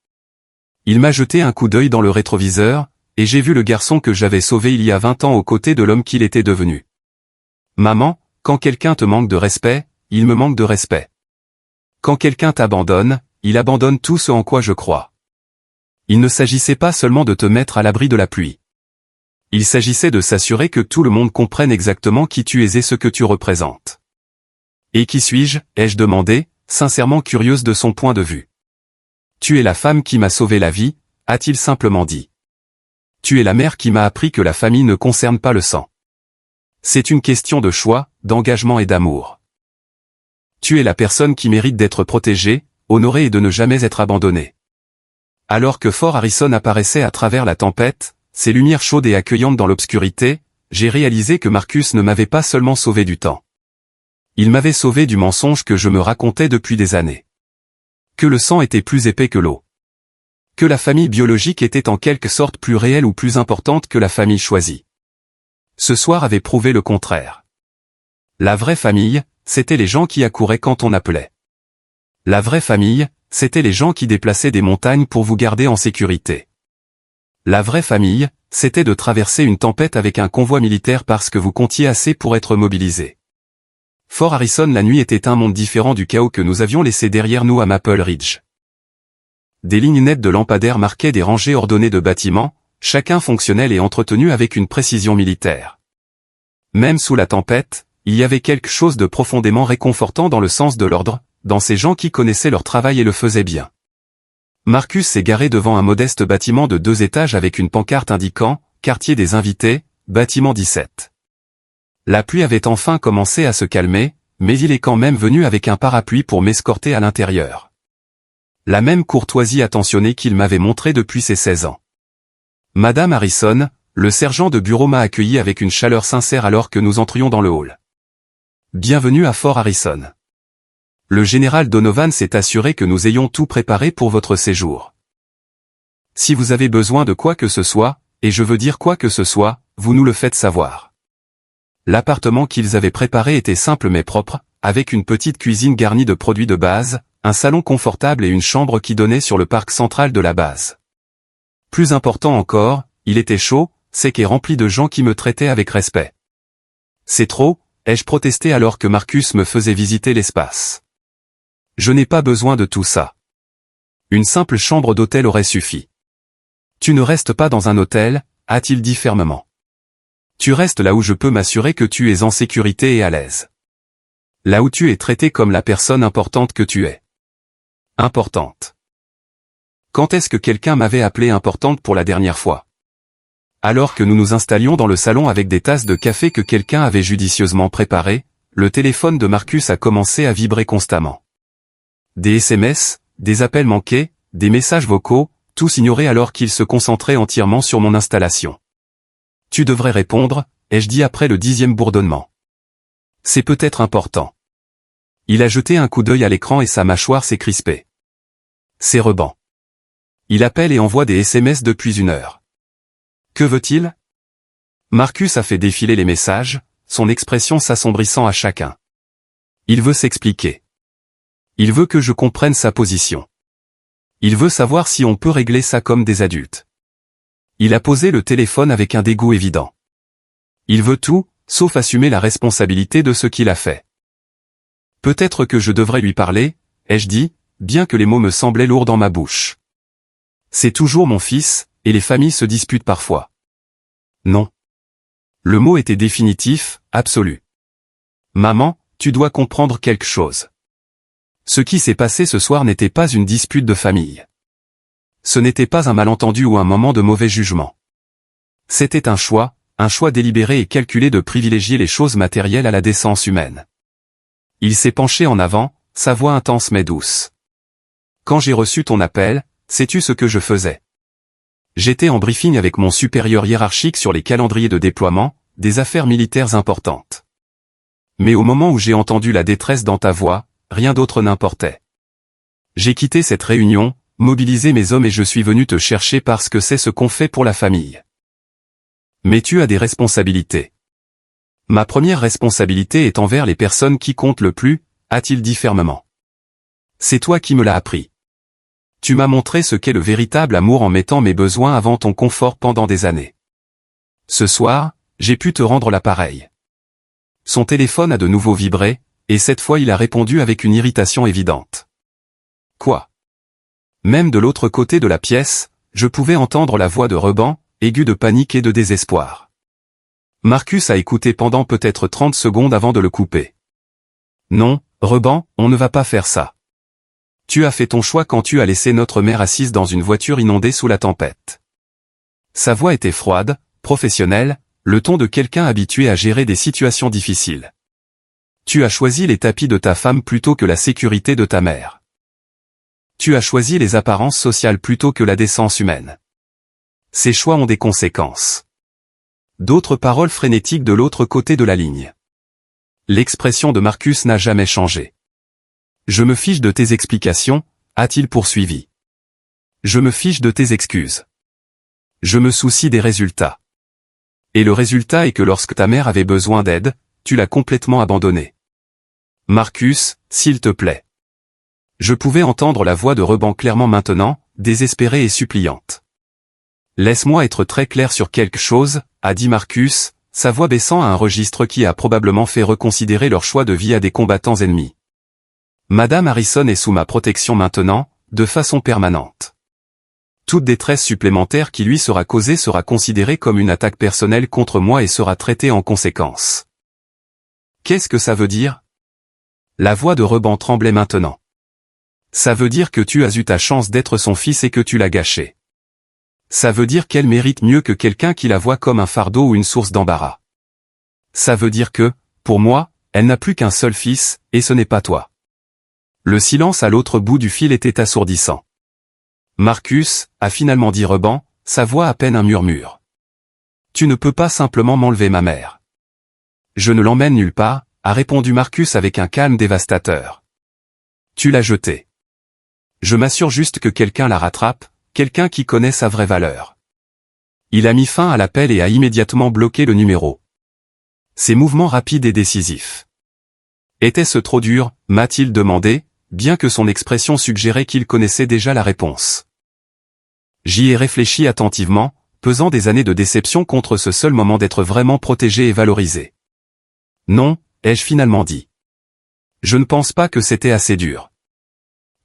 Il m'a jeté un coup d'œil dans le rétroviseur, et j'ai vu le garçon que j'avais sauvé il y a 20 ans aux côtés de l'homme qu'il était devenu. « Maman, quand quelqu'un te manque de respect, il me manque de respect. Quand quelqu'un t'abandonne, il abandonne tout ce en quoi je crois. Il ne s'agissait pas seulement de te mettre à l'abri de la pluie. Il s'agissait de s'assurer que tout le monde comprenne exactement qui tu es et ce que tu représentes. » « Et qui suis-je » ai-je demandé, sincèrement curieuse de son point de vue. « Tu es la femme qui m'a sauvé la vie » a-t-il simplement dit. « Tu es la mère qui m'a appris que la famille ne concerne pas le sang. C'est une question de choix, d'engagement et d'amour. Tu es la personne qui mérite d'être protégée, honorée et de ne jamais être abandonnée. » Alors que Fort Harrison apparaissait à travers la tempête, ses lumières chaudes et accueillantes dans l'obscurité, j'ai réalisé que Marcus ne m'avait pas seulement sauvé du temps. Il m'avait sauvé du mensonge que je me racontais depuis des années. Que le sang était plus épais que l'eau. Que la famille biologique était en quelque sorte plus réelle ou plus importante que la famille choisie. Ce soir avait prouvé le contraire. La vraie famille, c'était les gens qui accouraient quand on appelait. La vraie famille, c'était les gens qui déplaçaient des montagnes pour vous garder en sécurité. La vraie famille, c'était de traverser une tempête avec un convoi militaire parce que vous comptiez assez pour être mobilisé. Fort Harrison la nuit était un monde différent du chaos que nous avions laissé derrière nous à Maple Ridge. Des lignes nettes de lampadaires marquaient des rangées ordonnées de bâtiments, chacun fonctionnel et entretenu avec une précision militaire. Même sous la tempête, il y avait quelque chose de profondément réconfortant dans le sens de l'ordre, dans ces gens qui connaissaient leur travail et le faisaient bien. Marcus s'est garé devant un modeste bâtiment de 2 étages avec une pancarte indiquant « Quartier des invités, bâtiment 17 ». La pluie avait enfin commencé à se calmer, mais il est quand même venu avec un parapluie pour m'escorter à l'intérieur. La même courtoisie attentionnée qu'il m'avait montrée depuis ses 16 ans. Madame Harrison, le sergent de bureau m'a accueilli avec une chaleur sincère alors que nous entrions dans le hall. Bienvenue à Fort Harrison. Le général Donovan s'est assuré que nous ayons tout préparé pour votre séjour. Si vous avez besoin de quoi que ce soit, et je veux dire quoi que ce soit, vous nous le faites savoir. L'appartement qu'ils avaient préparé était simple mais propre, avec une petite cuisine garnie de produits de base, un salon confortable et une chambre qui donnait sur le parc central de la base. Plus important encore, il était chaud, sec et rempli de gens qui me traitaient avec respect. C'est trop, ai-je protesté alors que Marcus me faisait visiter l'espace. Je n'ai pas besoin de tout ça. Une simple chambre d'hôtel aurait suffi. Tu ne restes pas dans un hôtel, a-t-il dit fermement. Tu restes là où je peux m'assurer que tu es en sécurité et à l'aise. Là où tu es traité comme la personne importante que tu es. Importante. Quand est-ce que quelqu'un m'avait appelé importante pour la dernière fois? Alors que nous nous installions dans le salon avec des tasses de café que quelqu'un avait judicieusement préparées, le téléphone de Marcus a commencé à vibrer constamment. Des SMS, des appels manqués, des messages vocaux, tous ignorés alors qu'il se concentrait entièrement sur mon installation. Tu devrais répondre, ai-je dit après le 10e bourdonnement. C'est peut-être important. Il a jeté un coup d'œil à l'écran et sa mâchoire s'est crispée. C'est Reban. Il appelle et envoie des SMS depuis 1 heure. Que veut-il? Marcus a fait défiler les messages, son expression s'assombrissant à chacun. Il veut s'expliquer. Il veut que je comprenne sa position. Il veut savoir si on peut régler ça comme des adultes. Il a posé le téléphone avec un dégoût évident. Il veut tout, sauf assumer la responsabilité de ce qu'il a fait. Peut-être que je devrais lui parler, ai-je dit, bien que les mots me semblaient lourds dans ma bouche. C'est toujours mon fils, et les familles se disputent parfois. Non. Le mot était définitif, absolu. Maman, tu dois comprendre quelque chose. Ce qui s'est passé ce soir n'était pas une dispute de famille. Ce n'était pas un malentendu ou un moment de mauvais jugement. C'était un choix délibéré et calculé de privilégier les choses matérielles à la décence humaine. Il s'est penché en avant, sa voix intense mais douce. Quand j'ai reçu ton appel, sais-tu ce que je faisais? J'étais en briefing avec mon supérieur hiérarchique sur les calendriers de déploiement, des affaires militaires importantes. Mais au moment où j'ai entendu la détresse dans ta voix, rien d'autre n'importait. J'ai quitté cette réunion, mobilisé mes hommes et je suis venu te chercher parce que c'est ce qu'on fait pour la famille. Mais tu as des responsabilités. Ma première responsabilité est envers les personnes qui comptent le plus, a-t-il dit fermement. C'est toi qui me l'as appris. Tu m'as montré ce qu'est le véritable amour en mettant mes besoins avant ton confort pendant des années. Ce soir, j'ai pu te rendre l'appareil. Son téléphone a de nouveau vibré, et cette fois il a répondu avec une irritation évidente. Quoi? Même de l'autre côté de la pièce, je pouvais entendre la voix de Reban, aiguë de panique et de désespoir. Marcus a écouté pendant peut-être 30 secondes avant de le couper. Non, Reban, on ne va pas faire ça. Tu as fait ton choix quand tu as laissé notre mère assise dans une voiture inondée sous la tempête. Sa voix était froide, professionnelle, le ton de quelqu'un habitué à gérer des situations difficiles. Tu as choisi les tapis de ta femme plutôt que la sécurité de ta mère. Tu as choisi les apparences sociales plutôt que la décence humaine. Ces choix ont des conséquences. D'autres paroles frénétiques de l'autre côté de la ligne. L'expression de Marcus n'a jamais changé. Je me fiche de tes explications, a-t-il poursuivi. Je me fiche de tes excuses. Je me soucie des résultats. Et le résultat est que lorsque ta mère avait besoin d'aide, tu l'as complètement abandonnée. Marcus, s'il te plaît. Je pouvais entendre la voix de Reban clairement maintenant, désespérée et suppliante. Laisse-moi être très clair sur quelque chose, a dit Marcus, sa voix baissant à un registre qui a probablement fait reconsidérer leur choix de vie à des combattants ennemis. Madame Harrison est sous ma protection maintenant, de façon permanente. Toute détresse supplémentaire qui lui sera causée sera considérée comme une attaque personnelle contre moi et sera traitée en conséquence. Qu'est-ce que ça veut dire? La voix de Reban tremblait maintenant. Ça veut dire que tu as eu ta chance d'être son fils et que tu l'as gâché. Ça veut dire qu'elle mérite mieux que quelqu'un qui la voit comme un fardeau ou une source d'embarras. Ça veut dire que, pour moi, elle n'a plus qu'un seul fils, et ce n'est pas toi. Le silence à l'autre bout du fil était assourdissant. Marcus, a finalement dit Reban, sa voix à peine un murmure. Tu ne peux pas simplement m'enlever ma mère. Je ne l'emmène nulle part, a répondu Marcus avec un calme dévastateur. Tu l'as jetée. Je m'assure juste que quelqu'un la rattrape, quelqu'un qui connaît sa vraie valeur. Il a mis fin à l'appel et a immédiatement bloqué le numéro. Ses mouvements rapides et décisifs. Était-ce trop dur, m'a-t-il demandé, bien que son expression suggérait qu'il connaissait déjà la réponse. J'y ai réfléchi attentivement, pesant des années de déception contre ce seul moment d'être vraiment protégé et valorisé. Non, ai-je finalement dit. Je ne pense pas que c'était assez dur.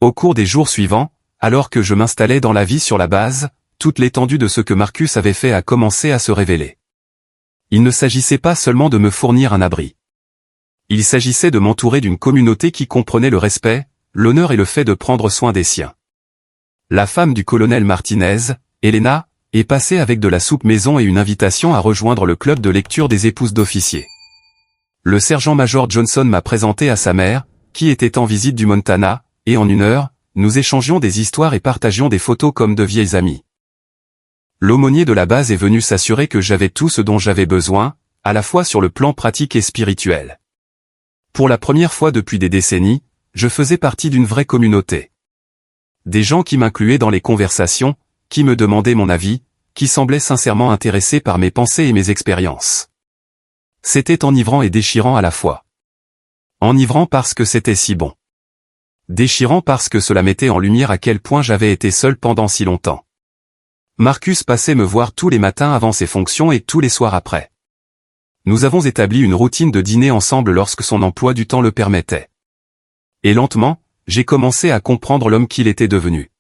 Au cours des jours suivants, alors que je m'installais dans la vie sur la base, toute l'étendue de ce que Marcus avait fait a commencé à se révéler. Il ne s'agissait pas seulement de me fournir un abri. Il s'agissait de m'entourer d'une communauté qui comprenait le respect, l'honneur et le fait de prendre soin des siens. La femme du colonel Martinez, Elena, est passée avec de la soupe maison et une invitation à rejoindre le club de lecture des épouses d'officiers. Le sergent-major Johnson m'a présenté à sa mère, qui était en visite du Montana, et en 1 heure, nous échangions des histoires et partagions des photos comme de vieilles amies. L'aumônier de la base est venu s'assurer que j'avais tout ce dont j'avais besoin, à la fois sur le plan pratique et spirituel. Pour la première fois depuis des décennies, je faisais partie d'une vraie communauté. Des gens qui m'incluaient dans les conversations, qui me demandaient mon avis, qui semblaient sincèrement intéressés par mes pensées et mes expériences. C'était enivrant et déchirant à la fois. Enivrant parce que c'était si bon. Déchirant parce que cela mettait en lumière à quel point j'avais été seul pendant si longtemps. Marcus passait me voir tous les matins avant ses fonctions et tous les soirs après. Nous avons établi une routine de dîner ensemble lorsque son emploi du temps le permettait. Et lentement, j'ai commencé à comprendre l'homme qu'il était devenu.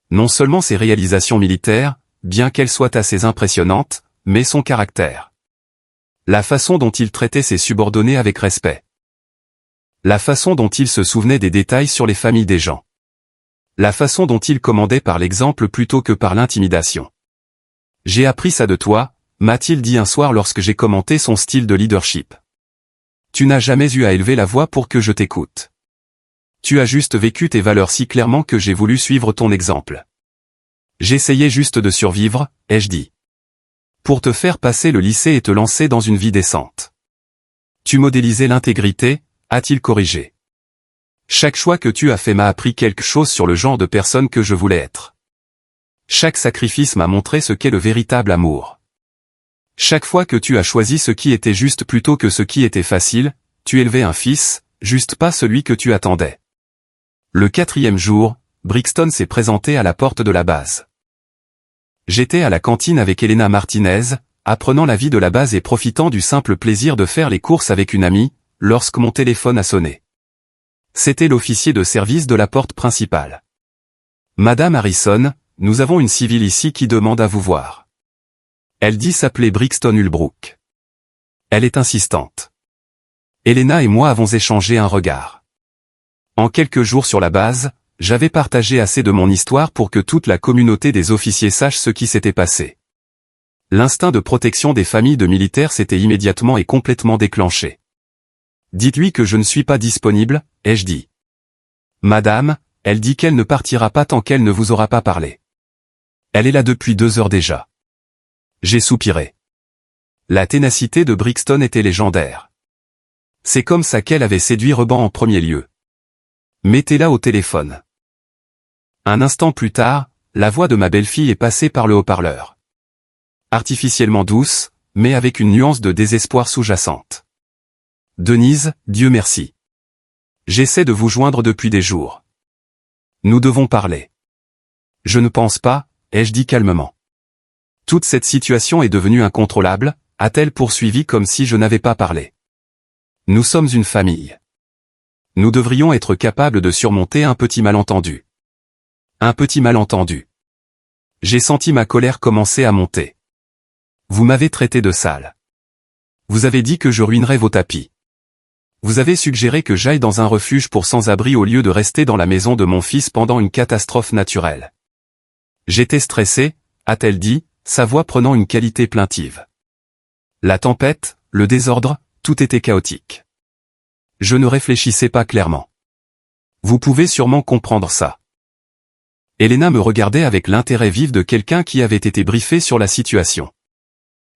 Non seulement ses réalisations militaires, bien qu'elles soient assez impressionnantes, mais son caractère. La façon dont il traitait ses subordonnés avec respect. La façon dont il se souvenait des détails sur les familles des gens. La façon dont il commandait par l'exemple plutôt que par l'intimidation. J'ai appris ça de toi, m'a-t-il dit un soir lorsque j'ai commenté son style de leadership. Tu n'as jamais eu à élever la voix pour que je t'écoute. Tu as juste vécu tes valeurs si clairement que j'ai voulu suivre ton exemple. J'essayais juste de survivre, ai-je dit. Pour te faire passer le lycée et te lancer dans une vie décente. Tu modélisais l'intégrité, a-t-il corrigé. Chaque choix que tu as fait m'a appris quelque chose sur le genre de personne que je voulais être. Chaque sacrifice m'a montré ce qu'est le véritable amour. Chaque fois que tu as choisi ce qui était juste plutôt que ce qui était facile, tu élevais un fils, juste pas celui que tu attendais. Le 4e jour, Brixton s'est présenté à la porte de la base. J'étais à la cantine avec Elena Martinez, apprenant la vie de la base et profitant du simple plaisir de faire les courses avec une amie, lorsque mon téléphone a sonné. C'était l'officier de service de la porte principale. Madame Harrison, nous avons une civile ici qui demande à vous voir. Elle dit s'appeler Brixton Ulbrook. Elle est insistante. Elena et moi avons échangé un regard. En quelques jours sur la base, j'avais partagé assez de mon histoire pour que toute la communauté des officiers sache ce qui s'était passé. L'instinct de protection des familles de militaires s'était immédiatement et complètement déclenché. Dites-lui que je ne suis pas disponible, ai-je dit. Madame, elle dit qu'elle ne partira pas tant qu'elle ne vous aura pas parlé. Elle est là depuis 2 heures déjà. J'ai soupiré. La ténacité de Brixton était légendaire. C'est comme ça qu'elle avait séduit Reban en premier lieu. Mettez-la au téléphone. Un instant plus tard, la voix de ma belle-fille est passée par le haut-parleur. Artificiellement douce, mais avec une nuance de désespoir sous-jacente. Denise, Dieu merci. J'essaie de vous joindre depuis des jours. Nous devons parler. Je ne pense pas, ai-je dit calmement. Toute cette situation est devenue incontrôlable, a-t-elle poursuivi comme si je n'avais pas parlé. Nous sommes une famille. Nous devrions être capables de surmonter un petit malentendu. Un petit malentendu. J'ai senti ma colère commencer à monter. Vous m'avez traité de sale. Vous avez dit que je ruinerais vos tapis. Vous avez suggéré que j'aille dans un refuge pour sans-abri au lieu de rester dans la maison de mon fils pendant une catastrophe naturelle. J'étais stressé, a-t-elle dit, sa voix prenant une qualité plaintive. La tempête, le désordre, tout était chaotique. Je ne réfléchissais pas clairement. Vous pouvez sûrement comprendre ça. Elena me regardait avec l'intérêt vif de quelqu'un qui avait été briefé sur la situation.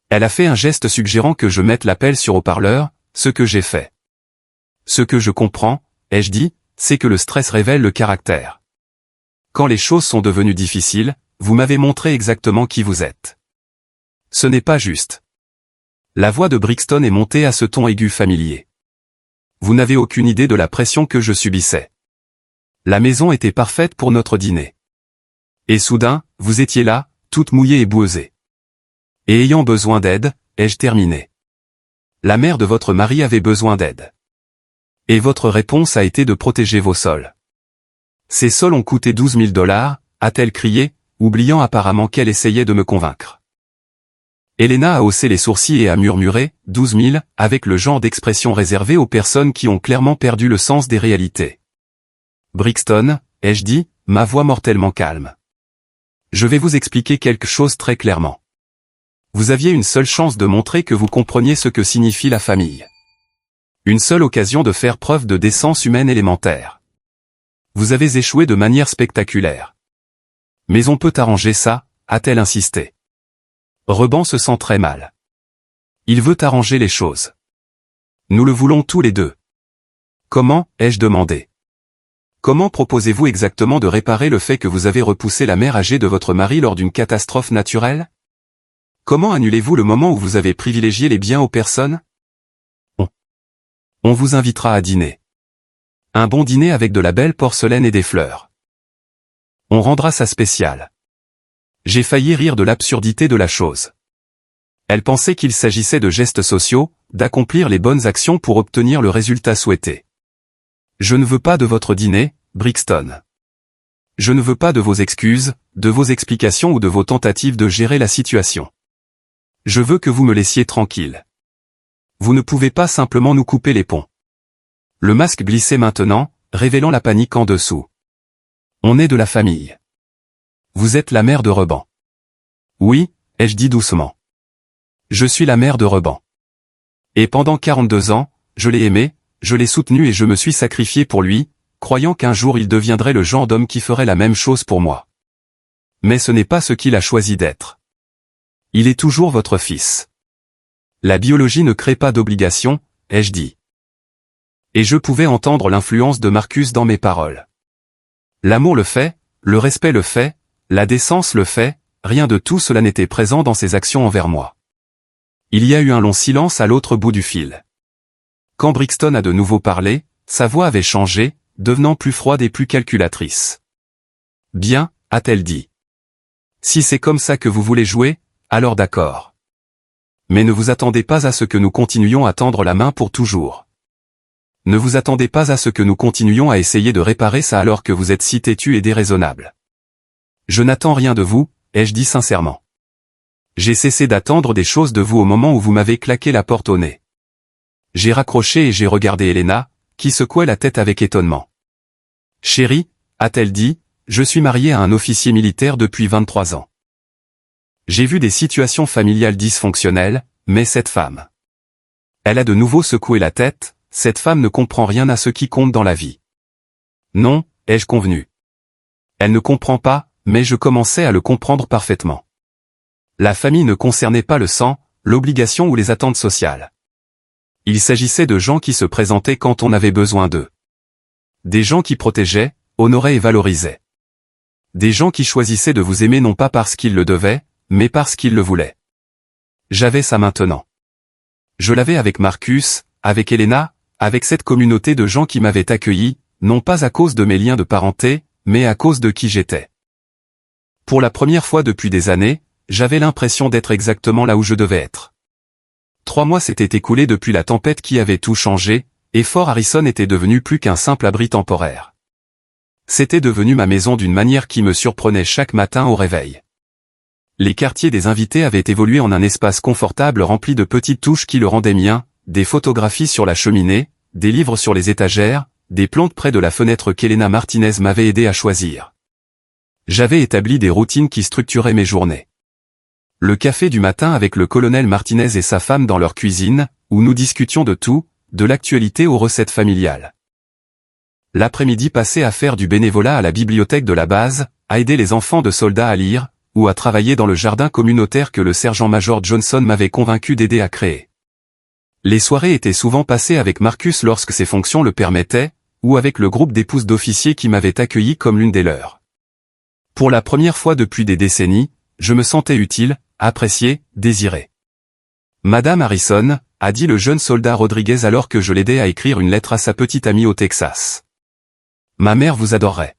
Elle a fait un geste suggérant que je mette l'appel sur haut-parleur, ce que j'ai fait. Ce que je comprends, ai-je dit, c'est que le stress révèle le caractère. Quand les choses sont devenues difficiles, vous m'avez montré exactement qui vous êtes. Ce n'est pas juste. La voix de Brixton est montée à ce ton aigu familier. Vous n'avez aucune idée de la pression que je subissais. La maison était parfaite pour notre dîner. Et soudain, vous étiez là, toute mouillée et boueusée. Et ayant besoin d'aide, ai-je terminé. La mère de votre mari avait besoin d'aide. Et votre réponse a été de protéger vos sols. Ces sols ont coûté 12 000 $, a-t-elle crié, oubliant apparemment qu'elle essayait de me convaincre. Elena a haussé les sourcils et a murmuré, 12 000, avec le genre d'expression réservée aux personnes qui ont clairement perdu le sens des réalités. Brixton, ai-je dit, ma voix mortellement calme. Je vais vous expliquer quelque chose très clairement. Vous aviez une seule chance de montrer que vous compreniez ce que signifie la famille. Une seule occasion de faire preuve de décence humaine élémentaire. Vous avez échoué de manière spectaculaire. Mais on peut arranger ça, a-t-elle insisté. Reban se sent très mal. Il veut arranger les choses. Nous le voulons tous les deux. Comment, ai-je demandé. Comment proposez-vous exactement de réparer le fait que vous avez repoussé la mère âgée de votre mari lors d'une catastrophe naturelle? Comment annulez-vous le moment où vous avez privilégié les biens aux personnes? On vous invitera à dîner. Un bon dîner avec de la belle porcelaine et des fleurs. On rendra ça spécial. J'ai failli rire de l'absurdité de la chose. Elle pensait qu'il s'agissait de gestes sociaux, d'accomplir les bonnes actions pour obtenir le résultat souhaité. Je ne veux pas de votre dîner, Brixton. Je ne veux pas de vos excuses, de vos explications ou de vos tentatives de gérer la situation. Je veux que vous me laissiez tranquille. Vous ne pouvez pas simplement nous couper les ponts. Le masque glissait maintenant, révélant la panique en dessous. On est de la famille. Vous êtes la mère de Reban. Oui, ai-je dit doucement. Je suis la mère de Reban. Et pendant 42 ans, je l'ai aimé, je l'ai soutenu et je me suis sacrifié pour lui, croyant qu'un jour il deviendrait le genre d'homme qui ferait la même chose pour moi. Mais ce n'est pas ce qu'il a choisi d'être. Il est toujours votre fils. La biologie ne crée pas d'obligation, ai-je dit. Et je pouvais entendre l'influence de Marcus dans mes paroles. L'amour le fait, le respect le fait, la décence le fait, rien de tout cela n'était présent dans ses actions envers moi. Il y a eu un long silence à l'autre bout du fil. Quand Brixton a de nouveau parlé, sa voix avait changé, devenant plus froide et plus calculatrice. Bien, a-t-elle dit. Si c'est comme ça que vous voulez jouer, alors d'accord. Mais ne vous attendez pas à ce que nous continuions à tendre la main pour toujours. Ne vous attendez pas à ce que nous continuions à essayer de réparer ça alors que vous êtes si têtu et déraisonnable. Je n'attends rien de vous, ai-je dit sincèrement. J'ai cessé d'attendre des choses de vous au moment où vous m'avez claqué la porte au nez. J'ai raccroché et j'ai regardé Helena, qui secouait la tête avec étonnement. Chérie, a-t-elle dit, je suis mariée à un officier militaire depuis 23 ans. J'ai vu des situations familiales dysfonctionnelles, mais cette femme. Elle a de nouveau secoué la tête, cette femme ne comprend rien à ce qui compte dans la vie. Non, ai-je convenu. Elle ne comprend pas, mais je commençais à le comprendre parfaitement. La famille ne concernait pas le sang, l'obligation ou les attentes sociales. Il s'agissait de gens qui se présentaient quand on avait besoin d'eux. Des gens qui protégeaient, honoraient et valorisaient. Des gens qui choisissaient de vous aimer non pas parce qu'ils le devaient, mais parce qu'ils le voulaient. J'avais ça maintenant. Je l'avais avec Marcus, avec Helena, avec cette communauté de gens qui m'avaient accueilli, non pas à cause de mes liens de parenté, mais à cause de qui j'étais. Pour la première fois depuis des années, j'avais l'impression d'être exactement là où je devais être. 3 mois s'étaient écoulés depuis la tempête qui avait tout changé, et Fort Harrison était devenu plus qu'un simple abri temporaire. C'était devenu ma maison d'une manière qui me surprenait chaque matin au réveil. Les quartiers des invités avaient évolué en un espace confortable rempli de petites touches qui le rendaient mien, des photographies sur la cheminée, des livres sur les étagères, des plantes près de la fenêtre qu'Helena Martinez m'avait aidé à choisir. J'avais établi des routines qui structuraient mes journées. Le café du matin avec le colonel Martinez et sa femme dans leur cuisine, où nous discutions de tout, de l'actualité aux recettes familiales. L'après-midi passé à faire du bénévolat à la bibliothèque de la base, à aider les enfants de soldats à lire, ou à travailler dans le jardin communautaire que le sergent-major Johnson m'avait convaincu d'aider à créer. Les soirées étaient souvent passées avec Marcus lorsque ses fonctions le permettaient, ou avec le groupe d'épouses d'officiers qui m'avaient accueilli comme l'une des leurs. Pour la première fois depuis des décennies, je me sentais utile, apprécié, désiré. Madame Harrison, a dit le jeune soldat Rodriguez alors que je l'aidais à écrire une lettre à sa petite amie au Texas. Ma mère vous adorerait.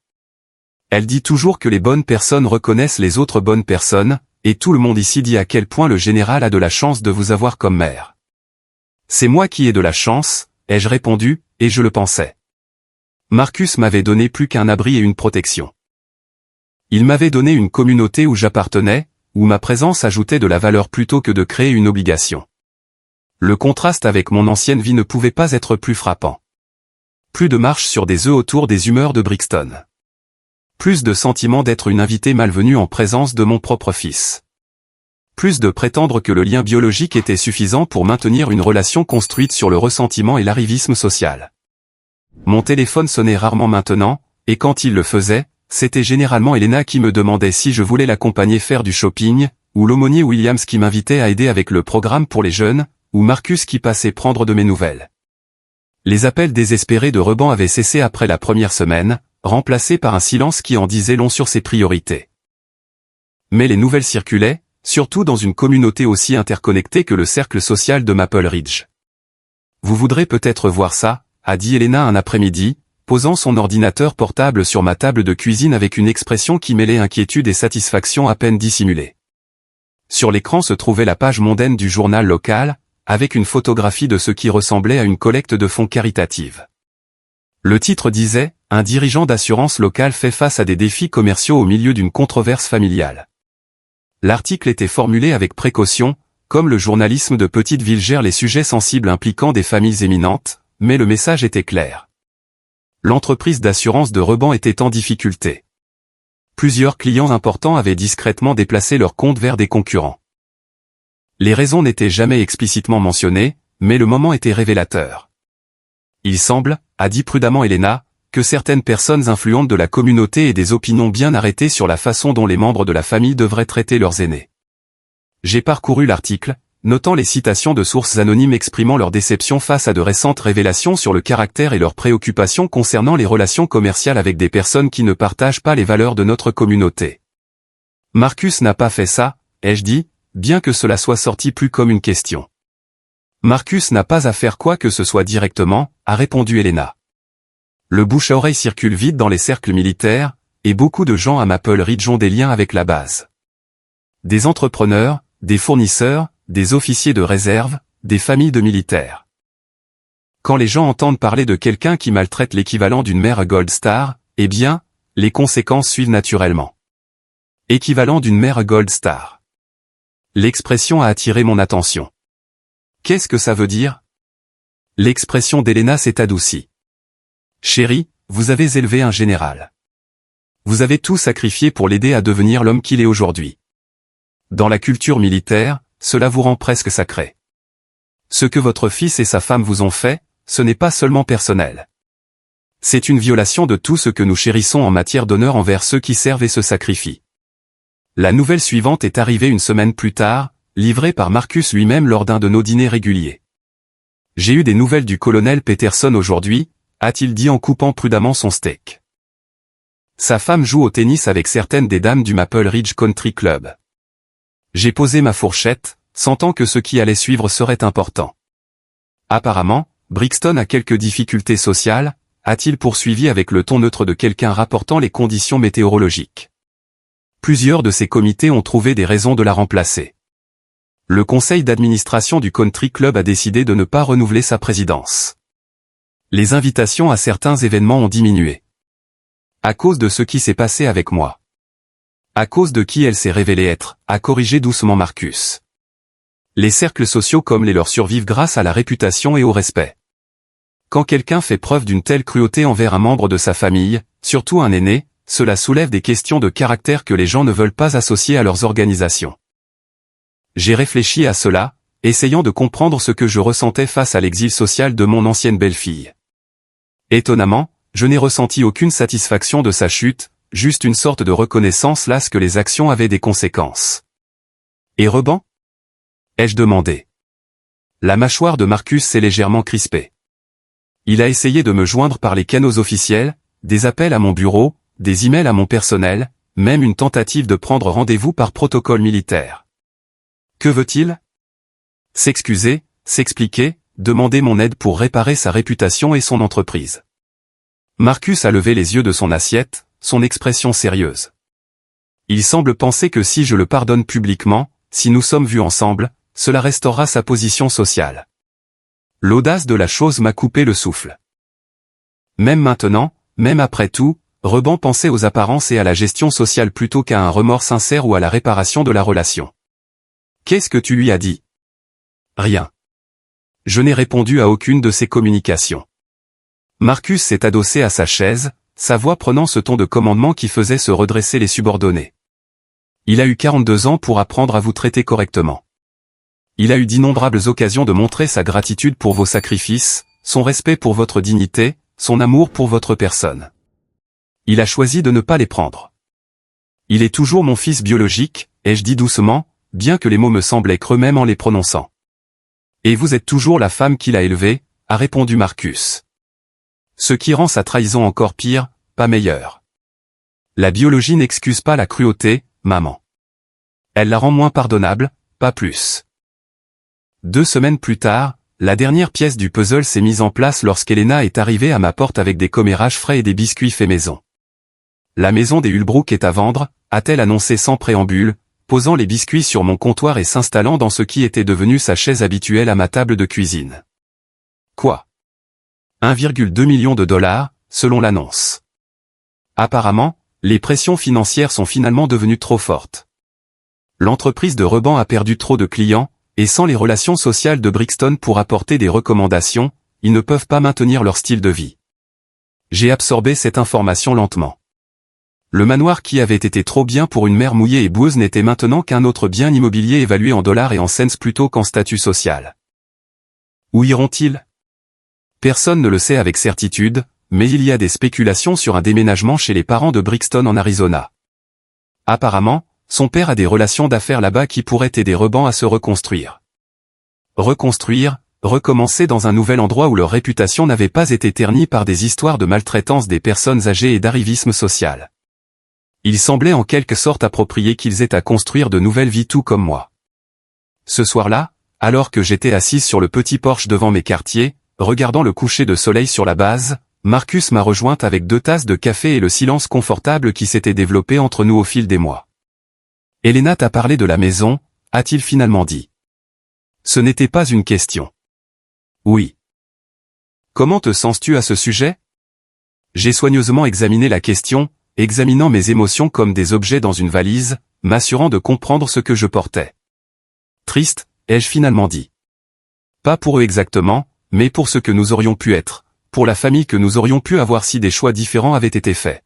Elle dit toujours que les bonnes personnes reconnaissent les autres bonnes personnes, et tout le monde ici dit à quel point le général a de la chance de vous avoir comme mère. C'est moi qui ai de la chance, ai-je répondu, et je le pensais. Marcus m'avait donné plus qu'un abri et une protection. Il m'avait donné une communauté où j'appartenais, où ma présence ajoutait de la valeur plutôt que de créer une obligation. Le contraste avec mon ancienne vie ne pouvait pas être plus frappant. Plus de marche sur des œufs autour des humeurs de Brixton. Plus de sentiment d'être une invitée malvenue en présence de mon propre fils. Plus de prétendre que le lien biologique était suffisant pour maintenir une relation construite sur le ressentiment et l'arrivisme social. Mon téléphone sonnait rarement maintenant, et quand il le faisait, c'était généralement Elena qui me demandait si je voulais l'accompagner faire du shopping, ou l'aumônier Williams qui m'invitait à aider avec le programme pour les jeunes, ou Marcus qui passait prendre de mes nouvelles. Les appels désespérés de Reban avaient cessé après la première semaine, remplacés par un silence qui en disait long sur ses priorités. Mais les nouvelles circulaient, surtout dans une communauté aussi interconnectée que le cercle social de Maple Ridge. Vous voudrez peut-être voir ça, a dit Elena un après-midi, posant son ordinateur portable sur ma table de cuisine avec une expression qui mêlait inquiétude et satisfaction à peine dissimulée. Sur l'écran se trouvait la page mondaine du journal local, avec une photographie de ce qui ressemblait à une collecte de fonds caritative. Le titre disait « Un dirigeant d'assurance locale fait face à des défis commerciaux au milieu d'une controverse familiale ». L'article était formulé avec précaution, comme le journalisme de petite ville gère les sujets sensibles impliquant des familles éminentes, mais le message était clair. L'entreprise d'assurance de Reban était en difficulté. Plusieurs clients importants avaient discrètement déplacé leurs comptes vers des concurrents. Les raisons n'étaient jamais explicitement mentionnées, mais le moment était révélateur. Il semble, a dit prudemment Elena, que certaines personnes influentes de la communauté aient des opinions bien arrêtées sur la façon dont les membres de la famille devraient traiter leurs aînés. J'ai parcouru l'article, notant les citations de sources anonymes exprimant leur déception face à de récentes révélations sur le caractère et leurs préoccupations concernant les relations commerciales avec des personnes qui ne partagent pas les valeurs de notre communauté. Marcus n'a pas fait ça, ai-je dit, bien que cela soit sorti plus comme une question. Marcus n'a pas à faire quoi que ce soit directement, a répondu Elena. Le bouche-à-oreille circule vite dans les cercles militaires, et beaucoup de gens à Maple Ridge ont des liens avec la base. Des entrepreneurs, des fournisseurs, des officiers de réserve, des familles de militaires. Quand les gens entendent parler de quelqu'un qui maltraite l'équivalent d'une mère Gold Star, eh bien, les conséquences suivent naturellement. Équivalent d'une mère Gold Star. L'expression a attiré mon attention. Qu'est-ce que ça veut dire? L'expression d'Elena s'est adoucie. Chérie, vous avez élevé un général. Vous avez tout sacrifié pour l'aider à devenir l'homme qu'il est aujourd'hui. Dans la culture militaire, cela vous rend presque sacré. Ce que votre fils et sa femme vous ont fait, ce n'est pas seulement personnel. C'est une violation de tout ce que nous chérissons en matière d'honneur envers ceux qui servent et se sacrifient. La nouvelle suivante est arrivée une semaine plus tard, livrée par Marcus lui-même lors d'un de nos dîners réguliers. J'ai eu des nouvelles du colonel Peterson aujourd'hui, a-t-il dit en coupant prudemment son steak. Sa femme joue au tennis avec certaines des dames du Maple Ridge Country Club. J'ai posé ma fourchette, sentant que ce qui allait suivre serait important. Apparemment, Brixton a quelques difficultés sociales, a-t-il poursuivi avec le ton neutre de quelqu'un rapportant les conditions météorologiques. Plusieurs de ces comités ont trouvé des raisons de la remplacer. Le conseil d'administration du Country Club a décidé de ne pas renouveler sa présidence. Les invitations à certains événements ont diminué. À cause de ce qui s'est passé avec moi. À cause de qui elle s'est révélée être, a corrigé doucement Marcus. Les cercles sociaux comme les leurs survivent grâce à la réputation et au respect. Quand quelqu'un fait preuve d'une telle cruauté envers un membre de sa famille, surtout un aîné, cela soulève des questions de caractère que les gens ne veulent pas associer à leurs organisations. J'ai réfléchi à cela, essayant de comprendre ce que je ressentais face à l'exil social de mon ancienne belle-fille. Étonnamment, je n'ai ressenti aucune satisfaction de sa chute, juste une sorte de reconnaissance lasse que les actions avaient des conséquences. Et Reban? Ai-je demandé. La mâchoire de Marcus s'est légèrement crispée. Il a essayé de me joindre par les canaux officiels, des appels à mon bureau, des emails à mon personnel, même une tentative de prendre rendez-vous par protocole militaire. Que veut-il? S'excuser, s'expliquer, demander mon aide pour réparer sa réputation et son entreprise. Marcus a levé les yeux de son assiette, son expression sérieuse. Il semble penser que si je le pardonne publiquement, si nous sommes vus ensemble, cela restaurera sa position sociale. L'audace de la chose m'a coupé le souffle. Même maintenant, même après tout, Reban pensait aux apparences et à la gestion sociale plutôt qu'à un remords sincère ou à la réparation de la relation. Qu'est-ce que tu lui as dit? Rien. Je n'ai répondu à aucune de ses communications. Marcus s'est adossé à sa chaise, sa voix prenant ce ton de commandement qui faisait se redresser les subordonnés. Il a eu 42 ans pour apprendre à vous traiter correctement. Il a eu d'innombrables occasions de montrer sa gratitude pour vos sacrifices, son respect pour votre dignité, son amour pour votre personne. Il a choisi de ne pas les prendre. Il est toujours mon fils biologique, ai-je dit doucement, bien que les mots me semblaient creux même en les prononçant. Et vous êtes toujours la femme qu'il a élevée, a répondu Marcus. Ce qui rend sa trahison encore pire, pas meilleure. La biologie n'excuse pas la cruauté, maman. Elle la rend moins pardonnable, pas plus. 2 semaines plus tard, la dernière pièce du puzzle s'est mise en place lorsqu'Elena est arrivée à ma porte avec des commérages frais et des biscuits faits maison. La maison des Hulbrook est à vendre, a-t-elle annoncé sans préambule, posant les biscuits sur mon comptoir et s'installant dans ce qui était devenu sa chaise habituelle à ma table de cuisine. Quoi ? 1,2 million de dollars, selon l'annonce. Apparemment, les pressions financières sont finalement devenues trop fortes. L'entreprise de Reban a perdu trop de clients, et sans les relations sociales de Brixton pour apporter des recommandations, ils ne peuvent pas maintenir leur style de vie. J'ai absorbé cette information lentement. Le manoir qui avait été trop bien pour une mer mouillée et boueuse n'était maintenant qu'un autre bien immobilier évalué en dollars et en cents plutôt qu'en statut social. Où iront-ils ? Personne ne le sait avec certitude, mais il y a des spéculations sur un déménagement chez les parents de Brixton en Arizona. Apparemment, son père a des relations d'affaires là-bas qui pourraient aider Reban à se reconstruire. Reconstruire, recommencer dans un nouvel endroit où leur réputation n'avait pas été ternie par des histoires de maltraitance des personnes âgées et d'arrivisme social. Il semblait en quelque sorte approprié qu'ils aient à construire de nouvelles vies tout comme moi. Ce soir-là, alors que j'étais assise sur le petit porche devant mes quartiers, regardant le coucher de soleil sur la base, Marcus m'a rejointe avec 2 tasses de café et le silence confortable qui s'était développé entre nous au fil des mois. « Elena t'a parlé de la maison », a-t-il finalement dit. Ce n'était pas une question. Oui. Comment te sens-tu à ce sujet ? J'ai soigneusement examiné la question, examinant mes émotions comme des objets dans une valise, m'assurant de comprendre ce que je portais. Triste, ai-je finalement dit. Pas pour eux exactement, mais pour ce que nous aurions pu être, pour la famille que nous aurions pu avoir si des choix différents avaient été faits.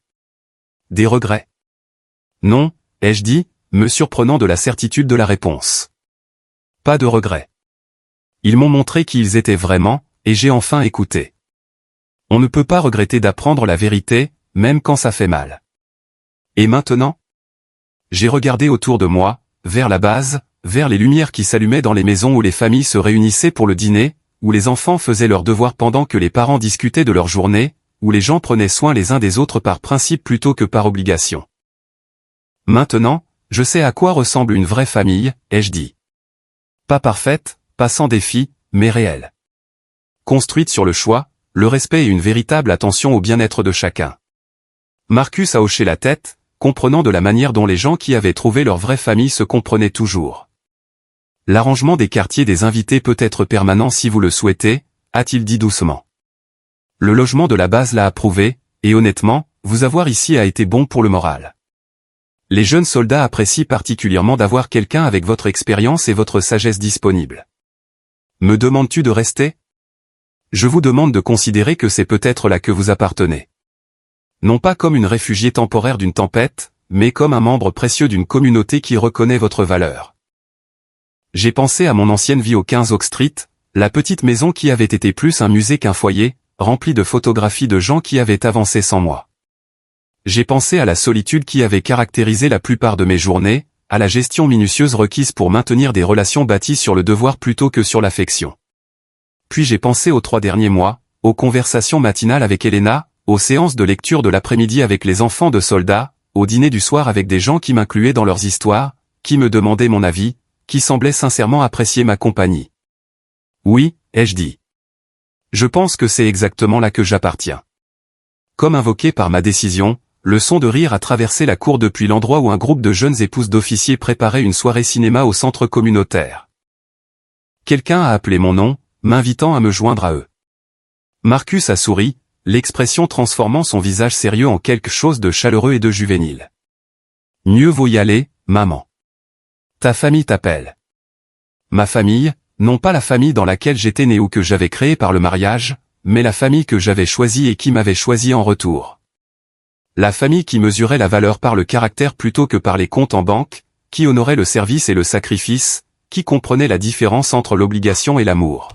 Des regrets ? Non, ai-je dit, me surprenant de la certitude de la réponse. Pas de regrets. Ils m'ont montré qui ils étaient vraiment, et j'ai enfin écouté. On ne peut pas regretter d'apprendre la vérité, même quand ça fait mal. Et maintenant ? J'ai regardé autour de moi, vers la base, vers les lumières qui s'allumaient dans les maisons où les familles se réunissaient pour le dîner, où les enfants faisaient leurs devoirs pendant que les parents discutaient de leur journée, où les gens prenaient soin les uns des autres par principe plutôt que par obligation. Maintenant, je sais à quoi ressemble une vraie famille, ai-je dit. Pas parfaite, pas sans défis, mais réelle. Construite sur le choix, le respect et une véritable attention au bien-être de chacun. Marcus a hoché la tête, comprenant de la manière dont les gens qui avaient trouvé leur vraie famille se comprenaient toujours. L'arrangement des quartiers des invités peut être permanent si vous le souhaitez, a-t-il dit doucement. Le logement de la base l'a approuvé, et honnêtement, vous avoir ici a été bon pour le moral. Les jeunes soldats apprécient particulièrement d'avoir quelqu'un avec votre expérience et votre sagesse disponible. Me demandes-tu de rester ? Je vous demande de considérer que c'est peut-être là que vous appartenez. Non pas comme une réfugiée temporaire d'une tempête, mais comme un membre précieux d'une communauté qui reconnaît votre valeur. J'ai pensé à mon ancienne vie au 15 Oak Street, la petite maison qui avait été plus un musée qu'un foyer, remplie de photographies de gens qui avaient avancé sans moi. J'ai pensé à la solitude qui avait caractérisé la plupart de mes journées, à la gestion minutieuse requise pour maintenir des relations bâties sur le devoir plutôt que sur l'affection. Puis j'ai pensé aux 3 derniers mois, aux conversations matinales avec Elena, aux séances de lecture de l'après-midi avec les enfants de soldats, au dîner du soir avec des gens qui m'incluaient dans leurs histoires, qui me demandaient mon avis, qui semblaient sincèrement apprécier ma compagnie. Oui, ai-je dit. Je pense que c'est exactement là que j'appartiens. Comme invoqué par ma décision, le son de rire a traversé la cour depuis l'endroit où un groupe de jeunes épouses d'officiers préparait une soirée cinéma au centre communautaire. Quelqu'un a appelé mon nom, m'invitant à me joindre à eux. Marcus a souri, l'expression transformant son visage sérieux en quelque chose de chaleureux et de juvénile. Mieux vaut y aller, maman. Ta famille t'appelle. Ma famille, non pas la famille dans laquelle j'étais né ou que j'avais créée par le mariage, mais la famille que j'avais choisie et qui m'avait choisi en retour. La famille qui mesurait la valeur par le caractère plutôt que par les comptes en banque, qui honorait le service et le sacrifice, qui comprenait la différence entre l'obligation et l'amour.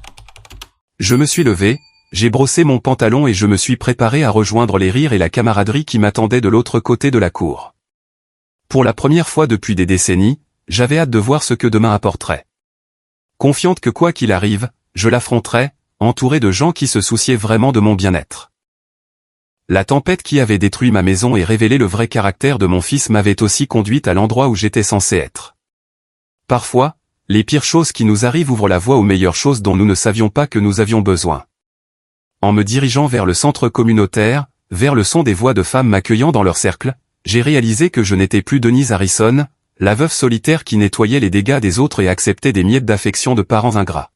Je me suis levé, j'ai brossé mon pantalon et je me suis préparé à rejoindre les rires et la camaraderie qui m'attendaient de l'autre côté de la cour. Pour la première fois depuis des décennies, j'avais hâte de voir ce que demain apporterait. Confiante que quoi qu'il arrive, je l'affronterais, entouré de gens qui se souciaient vraiment de mon bien-être. La tempête qui avait détruit ma maison et révélé le vrai caractère de mon fils m'avait aussi conduite à l'endroit où j'étais censé être. Parfois, les pires choses qui nous arrivent ouvrent la voie aux meilleures choses dont nous ne savions pas que nous avions besoin. En me dirigeant vers le centre communautaire, vers le son des voix de femmes m'accueillant dans leur cercle, j'ai réalisé que je n'étais plus Denise Harrison, la veuve solitaire qui nettoyait les dégâts des autres et acceptait des miettes d'affection de parents ingrats.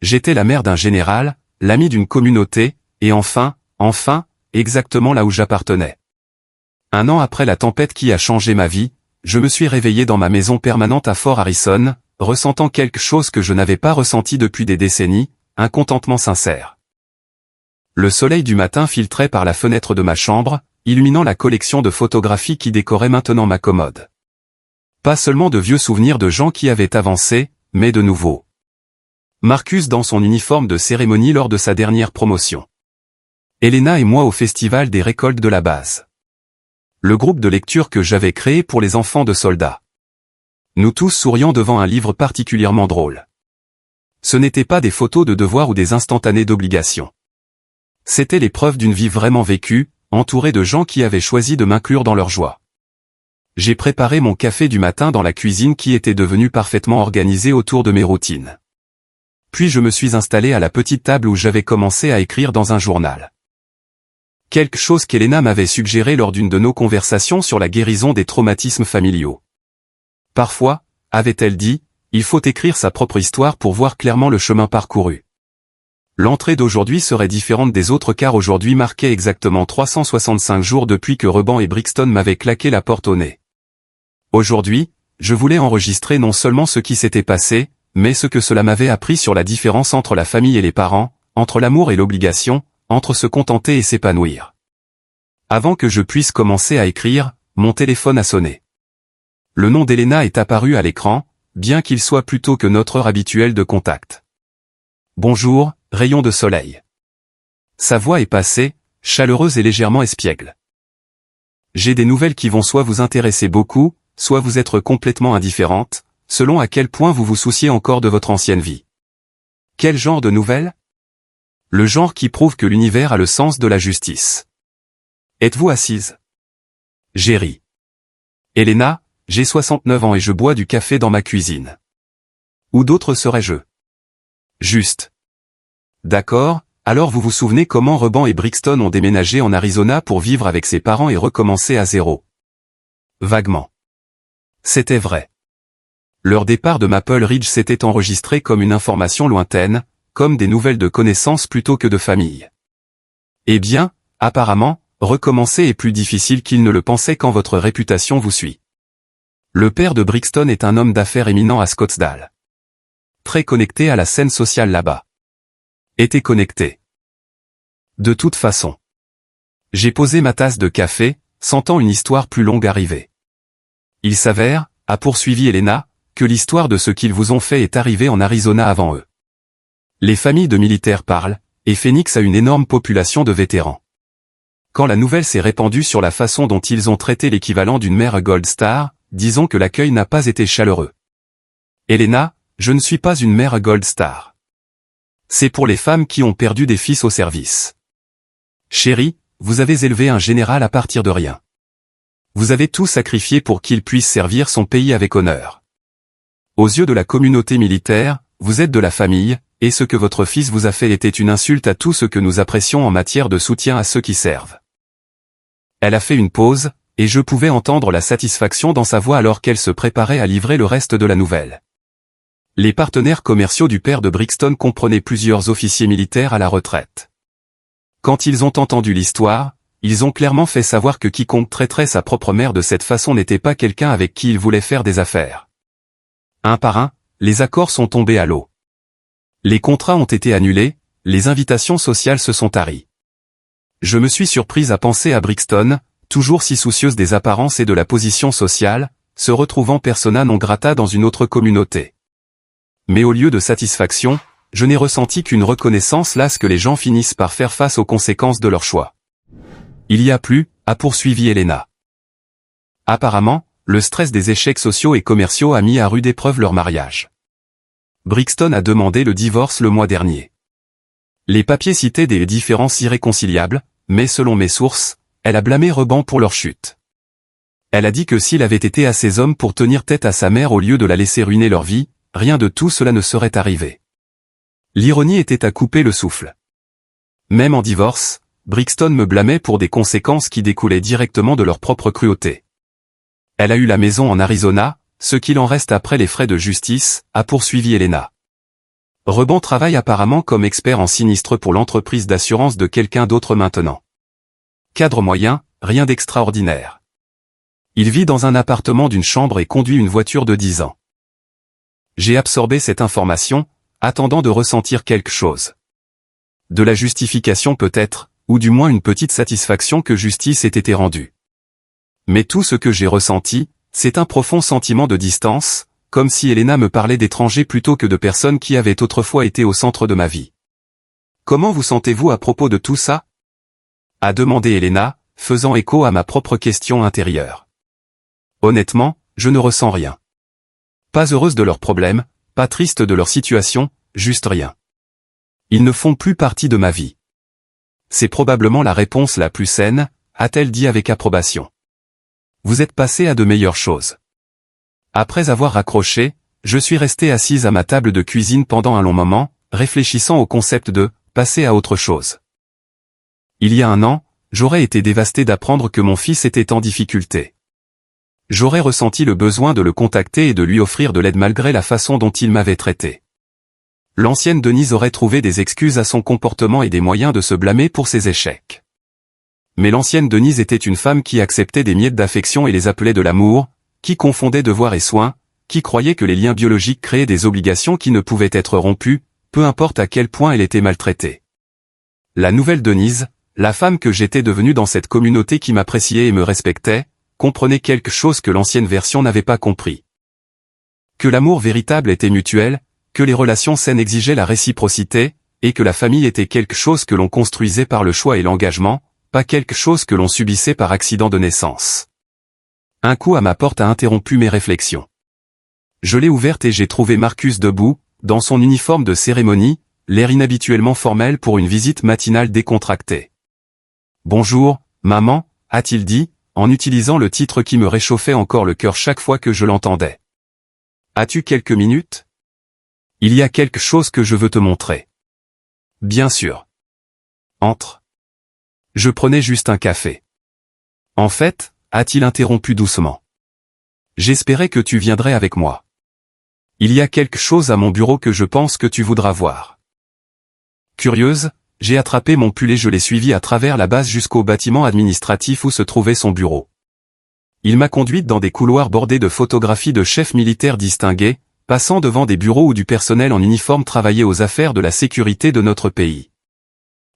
J'étais la mère d'un général, l'ami d'une communauté, et enfin, exactement là où j'appartenais. Un an après la tempête qui a changé ma vie, je me suis réveillé dans ma maison permanente à Fort Harrison, ressentant quelque chose que je n'avais pas ressenti depuis des décennies, un contentement sincère. Le soleil du matin filtrait par la fenêtre de ma chambre, illuminant la collection de photographies qui décorait maintenant ma commode. Pas seulement de vieux souvenirs de gens qui avaient avancé, mais de nouveaux. Marcus dans son uniforme de cérémonie lors de sa dernière promotion. Elena et moi au festival des récoltes de la base. Le groupe de lecture que j'avais créé pour les enfants de soldats. Nous tous souriant devant un livre particulièrement drôle. Ce n'étaient pas des photos de devoirs ou des instantanés d'obligation. C'était l'épreuve d'une vie vraiment vécue, entourée de gens qui avaient choisi de m'inclure dans leur joie. J'ai préparé mon café du matin dans la cuisine qui était devenue parfaitement organisée autour de mes routines. Puis je me suis installé à la petite table où j'avais commencé à écrire dans un journal. Quelque chose qu'Elena m'avait suggéré lors d'une de nos conversations sur la guérison des traumatismes familiaux. Parfois, avait-elle dit, il faut écrire sa propre histoire pour voir clairement le chemin parcouru. L'entrée d'aujourd'hui serait différente des autres car aujourd'hui marquait exactement 365 jours depuis que Ruban et Brixton m'avaient claqué la porte au nez. Aujourd'hui, je voulais enregistrer non seulement ce qui s'était passé, mais ce que cela m'avait appris sur la différence entre la famille et les parents, entre l'amour et l'obligation, entre se contenter et s'épanouir. Avant que je puisse commencer à écrire, mon téléphone a sonné. Le nom d'Elena est apparu à l'écran, bien qu'il soit plus tôt que notre heure habituelle de contact. Bonjour, rayon de soleil. Sa voix est passée, chaleureuse et légèrement espiègle. J'ai des nouvelles qui vont soit vous intéresser beaucoup, soit vous être complètement indifférentes, selon à quel point vous vous souciez encore de votre ancienne vie. Quel genre de nouvelles? Le genre qui prouve que l'univers a le sens de la justice. Êtes-vous assise? J'ai ri. Elena, j'ai 69 ans et je bois du café dans ma cuisine. Où d'autre serais-je? Juste. D'accord, alors vous vous souvenez comment Ruban et Brixton ont déménagé en Arizona pour vivre avec ses parents et recommencer à zéro? Vaguement. C'était vrai. Leur départ de Maple Ridge s'était enregistré comme une information lointaine, comme des nouvelles de connaissances plutôt que de famille. Eh bien, apparemment, recommencer est plus difficile qu'il ne le pensait quand votre réputation vous suit. Le père de Brixton est un homme d'affaires éminent à Scottsdale. Très connecté à la scène sociale là-bas. Était connecté. De toute façon. J'ai posé ma tasse de café, sentant une histoire plus longue arriver. Il s'avère, a poursuivi Elena, que l'histoire de ce qu'ils vous ont fait est arrivée en Arizona avant eux. Les familles de militaires parlent, et Phoenix a une énorme population de vétérans. Quand la nouvelle s'est répandue sur la façon dont ils ont traité l'équivalent d'une mère Gold Star, disons que l'accueil n'a pas été chaleureux. Elena, je ne suis pas une mère Gold Star. C'est pour les femmes qui ont perdu des fils au service. Chérie, vous avez élevé un général à partir de rien. Vous avez tout sacrifié pour qu'il puisse servir son pays avec honneur. Aux yeux de la communauté militaire, vous êtes de la famille, et ce que votre fils vous a fait était une insulte à tout ce que nous apprécions en matière de soutien à ceux qui servent. Elle a fait une pause, et je pouvais entendre la satisfaction dans sa voix alors qu'elle se préparait à livrer le reste de la nouvelle. Les partenaires commerciaux du père de Brixton comprenaient plusieurs officiers militaires à la retraite. Quand ils ont entendu l'histoire, ils ont clairement fait savoir que quiconque traiterait sa propre mère de cette façon n'était pas quelqu'un avec qui ils voulaient faire des affaires. Un par un, les accords sont tombés à l'eau. Les contrats ont été annulés, les invitations sociales se sont taries. Je me suis surprise à penser à Brixton, toujours si soucieuse des apparences et de la position sociale, se retrouvant persona non grata dans une autre communauté. Mais au lieu de satisfaction, je n'ai ressenti qu'une reconnaissance lasse que les gens finissent par faire face aux conséquences de leur choix. Il y a plus, a poursuivi Elena. Apparemment, le stress des échecs sociaux et commerciaux a mis à rude épreuve leur mariage. Brixton a demandé le divorce le mois dernier. Les papiers citaient des différences irréconciliables, mais selon mes sources, elle a blâmé Rebond pour leur chute. Elle a dit que s'il avait été à ses hommes pour tenir tête à sa mère au lieu de la laisser ruiner leur vie, rien de tout cela ne serait arrivé. L'ironie était à couper le souffle. Même en divorce, Brixton me blâmait pour des conséquences qui découlaient directement de leur propre cruauté. Elle a eu la maison en Arizona, ce qu'il en reste après les frais de justice, a poursuivi Elena. Rebond travaille apparemment comme expert en sinistre pour l'entreprise d'assurance de quelqu'un d'autre maintenant. Cadre moyen, rien d'extraordinaire. Il vit dans un appartement d'une chambre et conduit une voiture de 10 ans. J'ai absorbé cette information, attendant de ressentir quelque chose. De la justification peut-être, ou du moins une petite satisfaction que justice ait été rendue. Mais tout ce que j'ai ressenti, c'est un profond sentiment de distance, comme si Elena me parlait d'étrangers plutôt que de personnes qui avaient autrefois été au centre de ma vie. Comment vous sentez-vous à propos de tout ça ? A demandé Elena, faisant écho à ma propre question intérieure. Honnêtement, je ne ressens rien. Pas heureuse de leurs problèmes, pas triste de leur situation, juste rien. Ils ne font plus partie de ma vie. C'est probablement la réponse la plus saine, a-t-elle dit avec approbation. Vous êtes passé à de meilleures choses. Après avoir raccroché, je suis restée assise à ma table de cuisine pendant un long moment, réfléchissant au concept de « passer à autre chose ». Il y a un an, j'aurais été dévastée d'apprendre que mon fils était en difficulté. J'aurais ressenti le besoin de le contacter et de lui offrir de l'aide malgré la façon dont il m'avait traité. L'ancienne Denise aurait trouvé des excuses à son comportement et des moyens de se blâmer pour ses échecs. Mais l'ancienne Denise était une femme qui acceptait des miettes d'affection et les appelait de l'amour, qui confondait devoir et soin, qui croyait que les liens biologiques créaient des obligations qui ne pouvaient être rompues, peu importe à quel point elle était maltraitée. La nouvelle Denise, la femme que j'étais devenue dans cette communauté qui m'appréciait et me respectait, comprenait quelque chose que l'ancienne version n'avait pas compris. Que l'amour véritable était mutuel, que les relations saines exigeaient la réciprocité, et que la famille était quelque chose que l'on construisait par le choix et l'engagement, pas quelque chose que l'on subissait par accident de naissance. Un coup à ma porte a interrompu mes réflexions. Je l'ai ouverte et j'ai trouvé Marcus debout, dans son uniforme de cérémonie, l'air inhabituellement formel pour une visite matinale décontractée. « Bonjour, maman », a-t-il dit, en utilisant le titre qui me réchauffait encore le cœur chaque fois que je l'entendais. « As-tu quelques minutes ? Il y a quelque chose que je veux te montrer. »« Bien sûr. »« Entre. » Je prenais juste un café. « En fait, » a-t-il interrompu doucement. « J'espérais que tu viendrais avec moi. Il y a quelque chose à mon bureau que je pense que tu voudras voir. » Curieuse, j'ai attrapé mon pull et je l'ai suivi à travers la base jusqu'au bâtiment administratif où se trouvait son bureau. Il m'a conduite dans des couloirs bordés de photographies de chefs militaires distingués, passant devant des bureaux où du personnel en uniforme travaillait aux affaires de la sécurité de notre pays.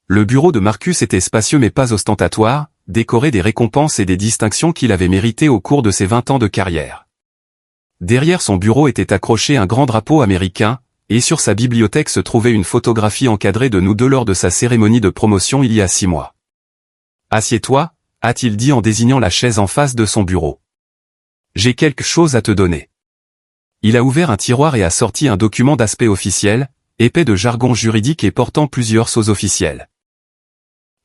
Le bureau de Marcus était spacieux mais pas ostentatoire, décoré des récompenses et des distinctions qu'il avait méritées au cours de ses 20 ans de carrière. Derrière son bureau était accroché un grand drapeau américain, et sur sa bibliothèque se trouvait une photographie encadrée de nous deux lors de sa cérémonie de promotion il y a 6 mois. « Assieds-toi » a-t-il dit en désignant la chaise en face de son bureau. « J'ai quelque chose à te donner. » Il a ouvert un tiroir et a sorti un document d'aspect officiel, épais de jargon juridique et portant plusieurs sous-officiels.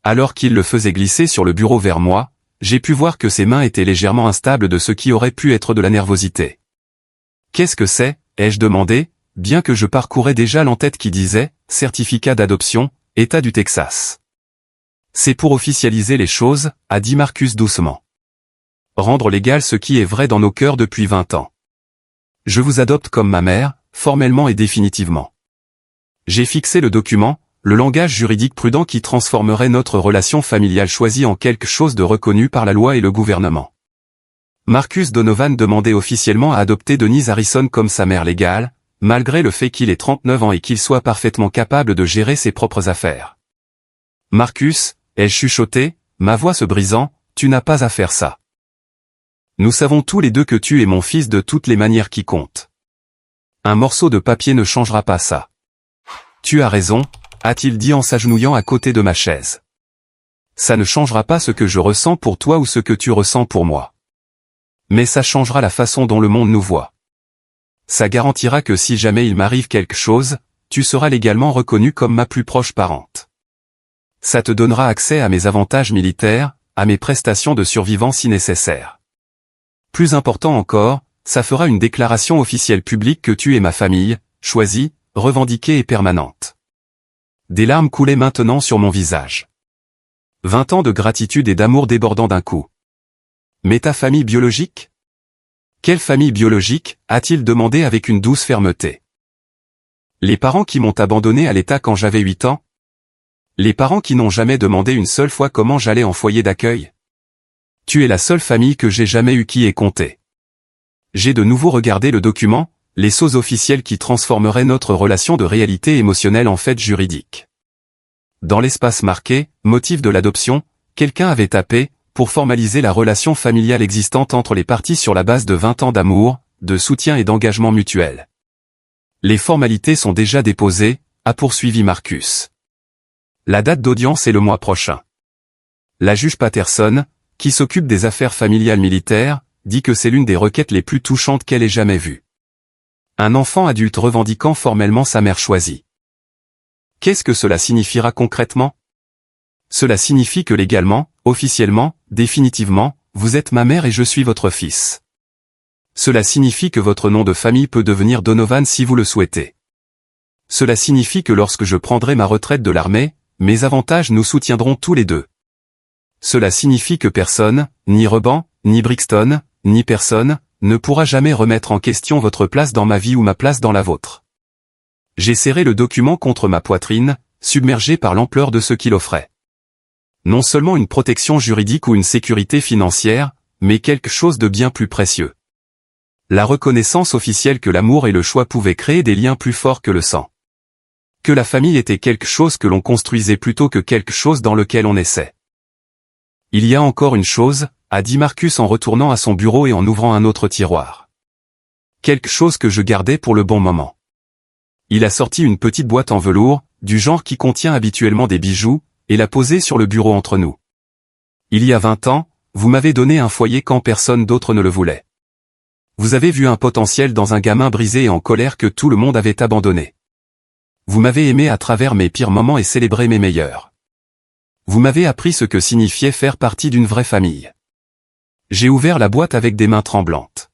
Alors qu'il le faisait glisser sur le bureau vers moi, j'ai pu voir que ses mains étaient légèrement instables de ce qui aurait pu être de la nervosité. « Qu'est-ce que c'est ?» ai-je demandé, bien que je parcourais déjà l'entête qui disait « Certificat d'adoption, État du Texas ». « C'est pour officialiser les choses », a dit Marcus doucement. « Rendre légal ce qui est vrai dans nos cœurs depuis 20 ans. Je vous adopte comme ma mère, formellement et définitivement. » J'ai fixé le document, le langage juridique prudent qui transformerait notre relation familiale choisie en quelque chose de reconnu par la loi et le gouvernement. Marcus Donovan demandait officiellement à adopter Denise Harrison comme sa mère légale, malgré le fait qu'il ait 39 ans et qu'il soit parfaitement capable de gérer ses propres affaires. Marcus, ai-je chuchoté, ma voix se brisant, tu n'as pas à faire ça. Nous savons tous les deux que tu es mon fils de toutes les manières qui comptent. Un morceau de papier ne changera pas ça. Tu as raison, a-t-il dit en s'agenouillant à côté de ma chaise. Ça ne changera pas ce que je ressens pour toi ou ce que tu ressens pour moi. Mais ça changera la façon dont le monde nous voit. Ça garantira que si jamais il m'arrive quelque chose, tu seras légalement reconnue comme ma plus proche parente. Ça te donnera accès à mes avantages militaires, à mes prestations de survivant si nécessaire. Plus important encore, ça fera une déclaration officielle publique que tu es ma famille, choisie, revendiquée et permanente. Des larmes coulaient maintenant sur mon visage. 20 ans de gratitude et d'amour débordant d'un coup. Mais ta famille biologique ? Quelle famille biologique ? A-t-il demandé avec une douce fermeté. Les parents qui m'ont abandonné à l'état quand j'avais 8 ans ? Les parents qui n'ont jamais demandé une seule fois comment j'allais en foyer d'accueil ? Tu es la seule famille que j'ai jamais eue qui ait compté. J'ai de nouveau regardé le document, les sceaux officiels qui transformeraient notre relation de réalité émotionnelle en fait juridique. Dans l'espace marqué, motif de l'adoption, quelqu'un avait tapé, pour formaliser la relation familiale existante entre les parties sur la base de 20 ans d'amour, de soutien et d'engagement mutuel. Les formalités sont déjà déposées, a poursuivi Marcus. La date d'audience est le mois prochain. La juge Patterson, qui s'occupe des affaires familiales militaires, dit que c'est l'une des requêtes les plus touchantes qu'elle ait jamais vues. Un enfant adulte revendiquant formellement sa mère choisie. Qu'est-ce que cela signifiera concrètement ? Cela signifie que légalement, officiellement, définitivement, vous êtes ma mère et je suis votre fils. Cela signifie que votre nom de famille peut devenir Donovan si vous le souhaitez. Cela signifie que lorsque je prendrai ma retraite de l'armée, mes avantages nous soutiendront tous les deux. Cela signifie que personne, ni Reban, ni Brixton, ni personne, ne pourra jamais remettre en question votre place dans ma vie ou ma place dans la vôtre. J'ai serré le document contre ma poitrine, submergé par l'ampleur de ce qu'il offrait. Non seulement une protection juridique ou une sécurité financière, mais quelque chose de bien plus précieux. La reconnaissance officielle que l'amour et le choix pouvaient créer des liens plus forts que le sang. Que la famille était quelque chose que l'on construisait plutôt que quelque chose dans lequel on essaie. Il y a encore une chose, a dit Marcus en retournant à son bureau et en ouvrant un autre tiroir. Quelque chose que je gardais pour le bon moment. Il a sorti une petite boîte en velours, du genre qui contient habituellement des bijoux, et l'a posée sur le bureau entre nous. Il y a 20 ans, vous m'avez donné un foyer quand personne d'autre ne le voulait. Vous avez vu un potentiel dans un gamin brisé et en colère que tout le monde avait abandonné. Vous m'avez aimé à travers mes pires moments et célébré mes meilleurs. Vous m'avez appris ce que signifiait faire partie d'une vraie famille. J'ai ouvert la boîte avec des mains tremblantes.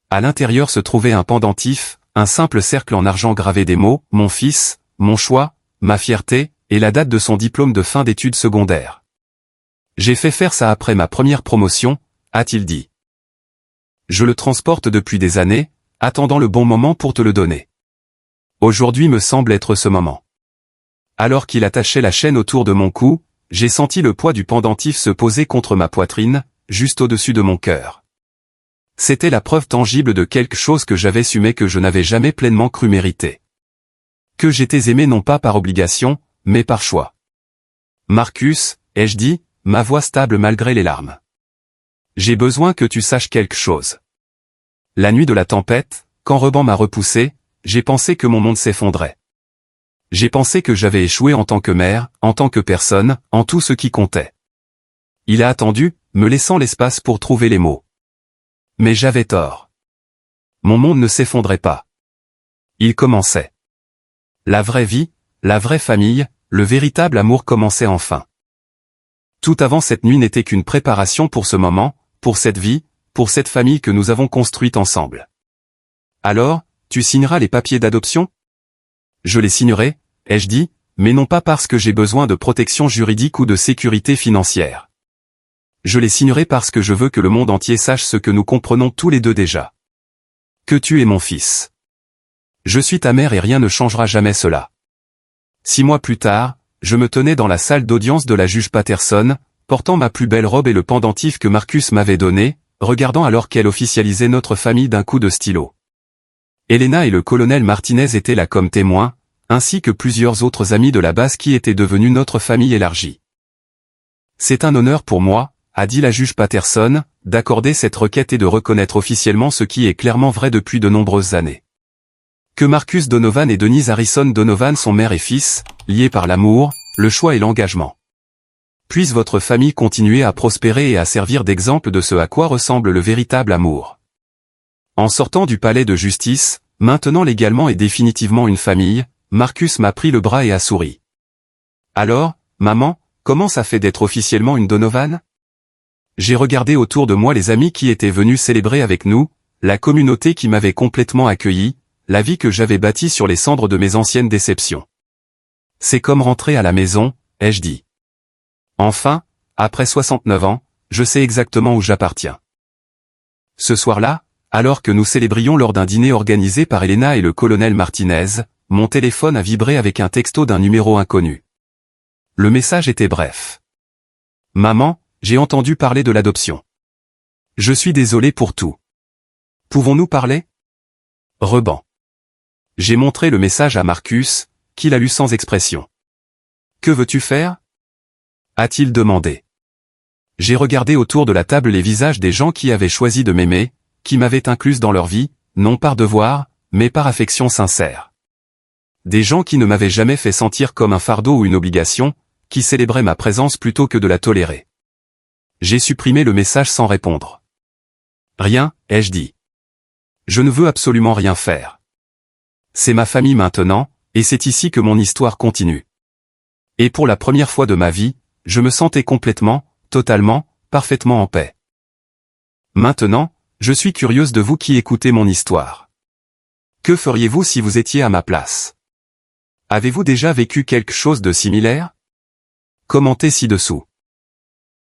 À l'intérieur se trouvait un pendentif, un simple cercle en argent gravé des mots, mon fils, mon choix, ma fierté, et la date de son diplôme de fin d'études secondaires. J'ai fait faire ça après ma première promotion, a-t-il dit. Je le transporte depuis des années, attendant le bon moment pour te le donner. Aujourd'hui me semble être ce moment. Alors qu'il attachait la chaîne autour de mon cou, j'ai senti le poids du pendentif se poser contre ma poitrine, juste au-dessus de mon cœur. C'était la preuve tangible de quelque chose que j'avais su mais que je n'avais jamais pleinement cru mériter. Que j'étais aimé non pas par obligation, mais par choix. Marcus, ai-je dit, ma voix stable malgré les larmes. J'ai besoin que tu saches quelque chose. La nuit de la tempête, quand Reban m'a repoussé, j'ai pensé que mon monde s'effondrait. J'ai pensé que j'avais échoué en tant que mère, en tant que personne, en tout ce qui comptait. Il a attendu, me laissant l'espace pour trouver les mots. Mais j'avais tort. Mon monde ne s'effondrait pas. Il commençait. La vraie vie, la vraie famille, le véritable amour commençait enfin. Tout avant cette nuit n'était qu'une préparation pour ce moment, pour cette vie, pour cette famille que nous avons construite ensemble. Alors, tu signeras les papiers d'adoption ? Je les signerai, ai-je dit, mais non pas parce que j'ai besoin de protection juridique ou de sécurité financière. Je les signerai parce que je veux que le monde entier sache ce que nous comprenons tous les deux déjà. Que tu es mon fils. Je suis ta mère et rien ne changera jamais cela. 6 mois plus tard, je me tenais dans la salle d'audience de la juge Patterson, portant ma plus belle robe et le pendentif que Marcus m'avait donné, regardant alors qu'elle officialisait notre famille d'un coup de stylo. Elena et le colonel Martinez étaient là comme témoins, ainsi que plusieurs autres amis de la base qui étaient devenus notre famille élargie. C'est un honneur pour moi, a dit la juge Patterson, d'accorder cette requête et de reconnaître officiellement ce qui est clairement vrai depuis de nombreuses années. Que Marcus Donovan et Denise Harrison Donovan sont mère et fils, liés par l'amour, le choix et l'engagement. Puisse votre famille continuer à prospérer et à servir d'exemple de ce à quoi ressemble le véritable amour. En sortant du palais de justice, maintenant légalement et définitivement une famille, Marcus m'a pris le bras et a souri. Alors, maman, comment ça fait d'être officiellement une Donovan? J'ai regardé autour de moi les amis qui étaient venus célébrer avec nous, la communauté qui m'avait complètement accueilli, la vie que j'avais bâtie sur les cendres de mes anciennes déceptions. C'est comme rentrer à la maison, ai-je dit. Enfin, après 69 ans, je sais exactement où j'appartiens. Ce soir-là, alors que nous célébrions lors d'un dîner organisé par Elena et le colonel Martinez, mon téléphone a vibré avec un texto d'un numéro inconnu. Le message était bref. Maman, j'ai entendu parler de l'adoption. Je suis désolé pour tout. Pouvons-nous parler? Reban. J'ai montré le message à Marcus, qui l'a lu sans expression. Que veux-tu faire? A-t-il demandé. J'ai regardé autour de la table les visages des gens qui avaient choisi de m'aimer, qui m'avaient incluse dans leur vie, non par devoir, mais par affection sincère. Des gens qui ne m'avaient jamais fait sentir comme un fardeau ou une obligation, qui célébraient ma présence plutôt que de la tolérer. J'ai supprimé le message sans répondre. Rien, ai-je dit. Je ne veux absolument rien faire. C'est ma famille maintenant, et c'est ici que mon histoire continue. Et pour la première fois de ma vie, je me sentais complètement, totalement, parfaitement en paix. Maintenant, je suis curieuse de vous qui écoutez mon histoire. Que feriez-vous si vous étiez à ma place? Avez-vous déjà vécu quelque chose de similaire? Commentez ci-dessous.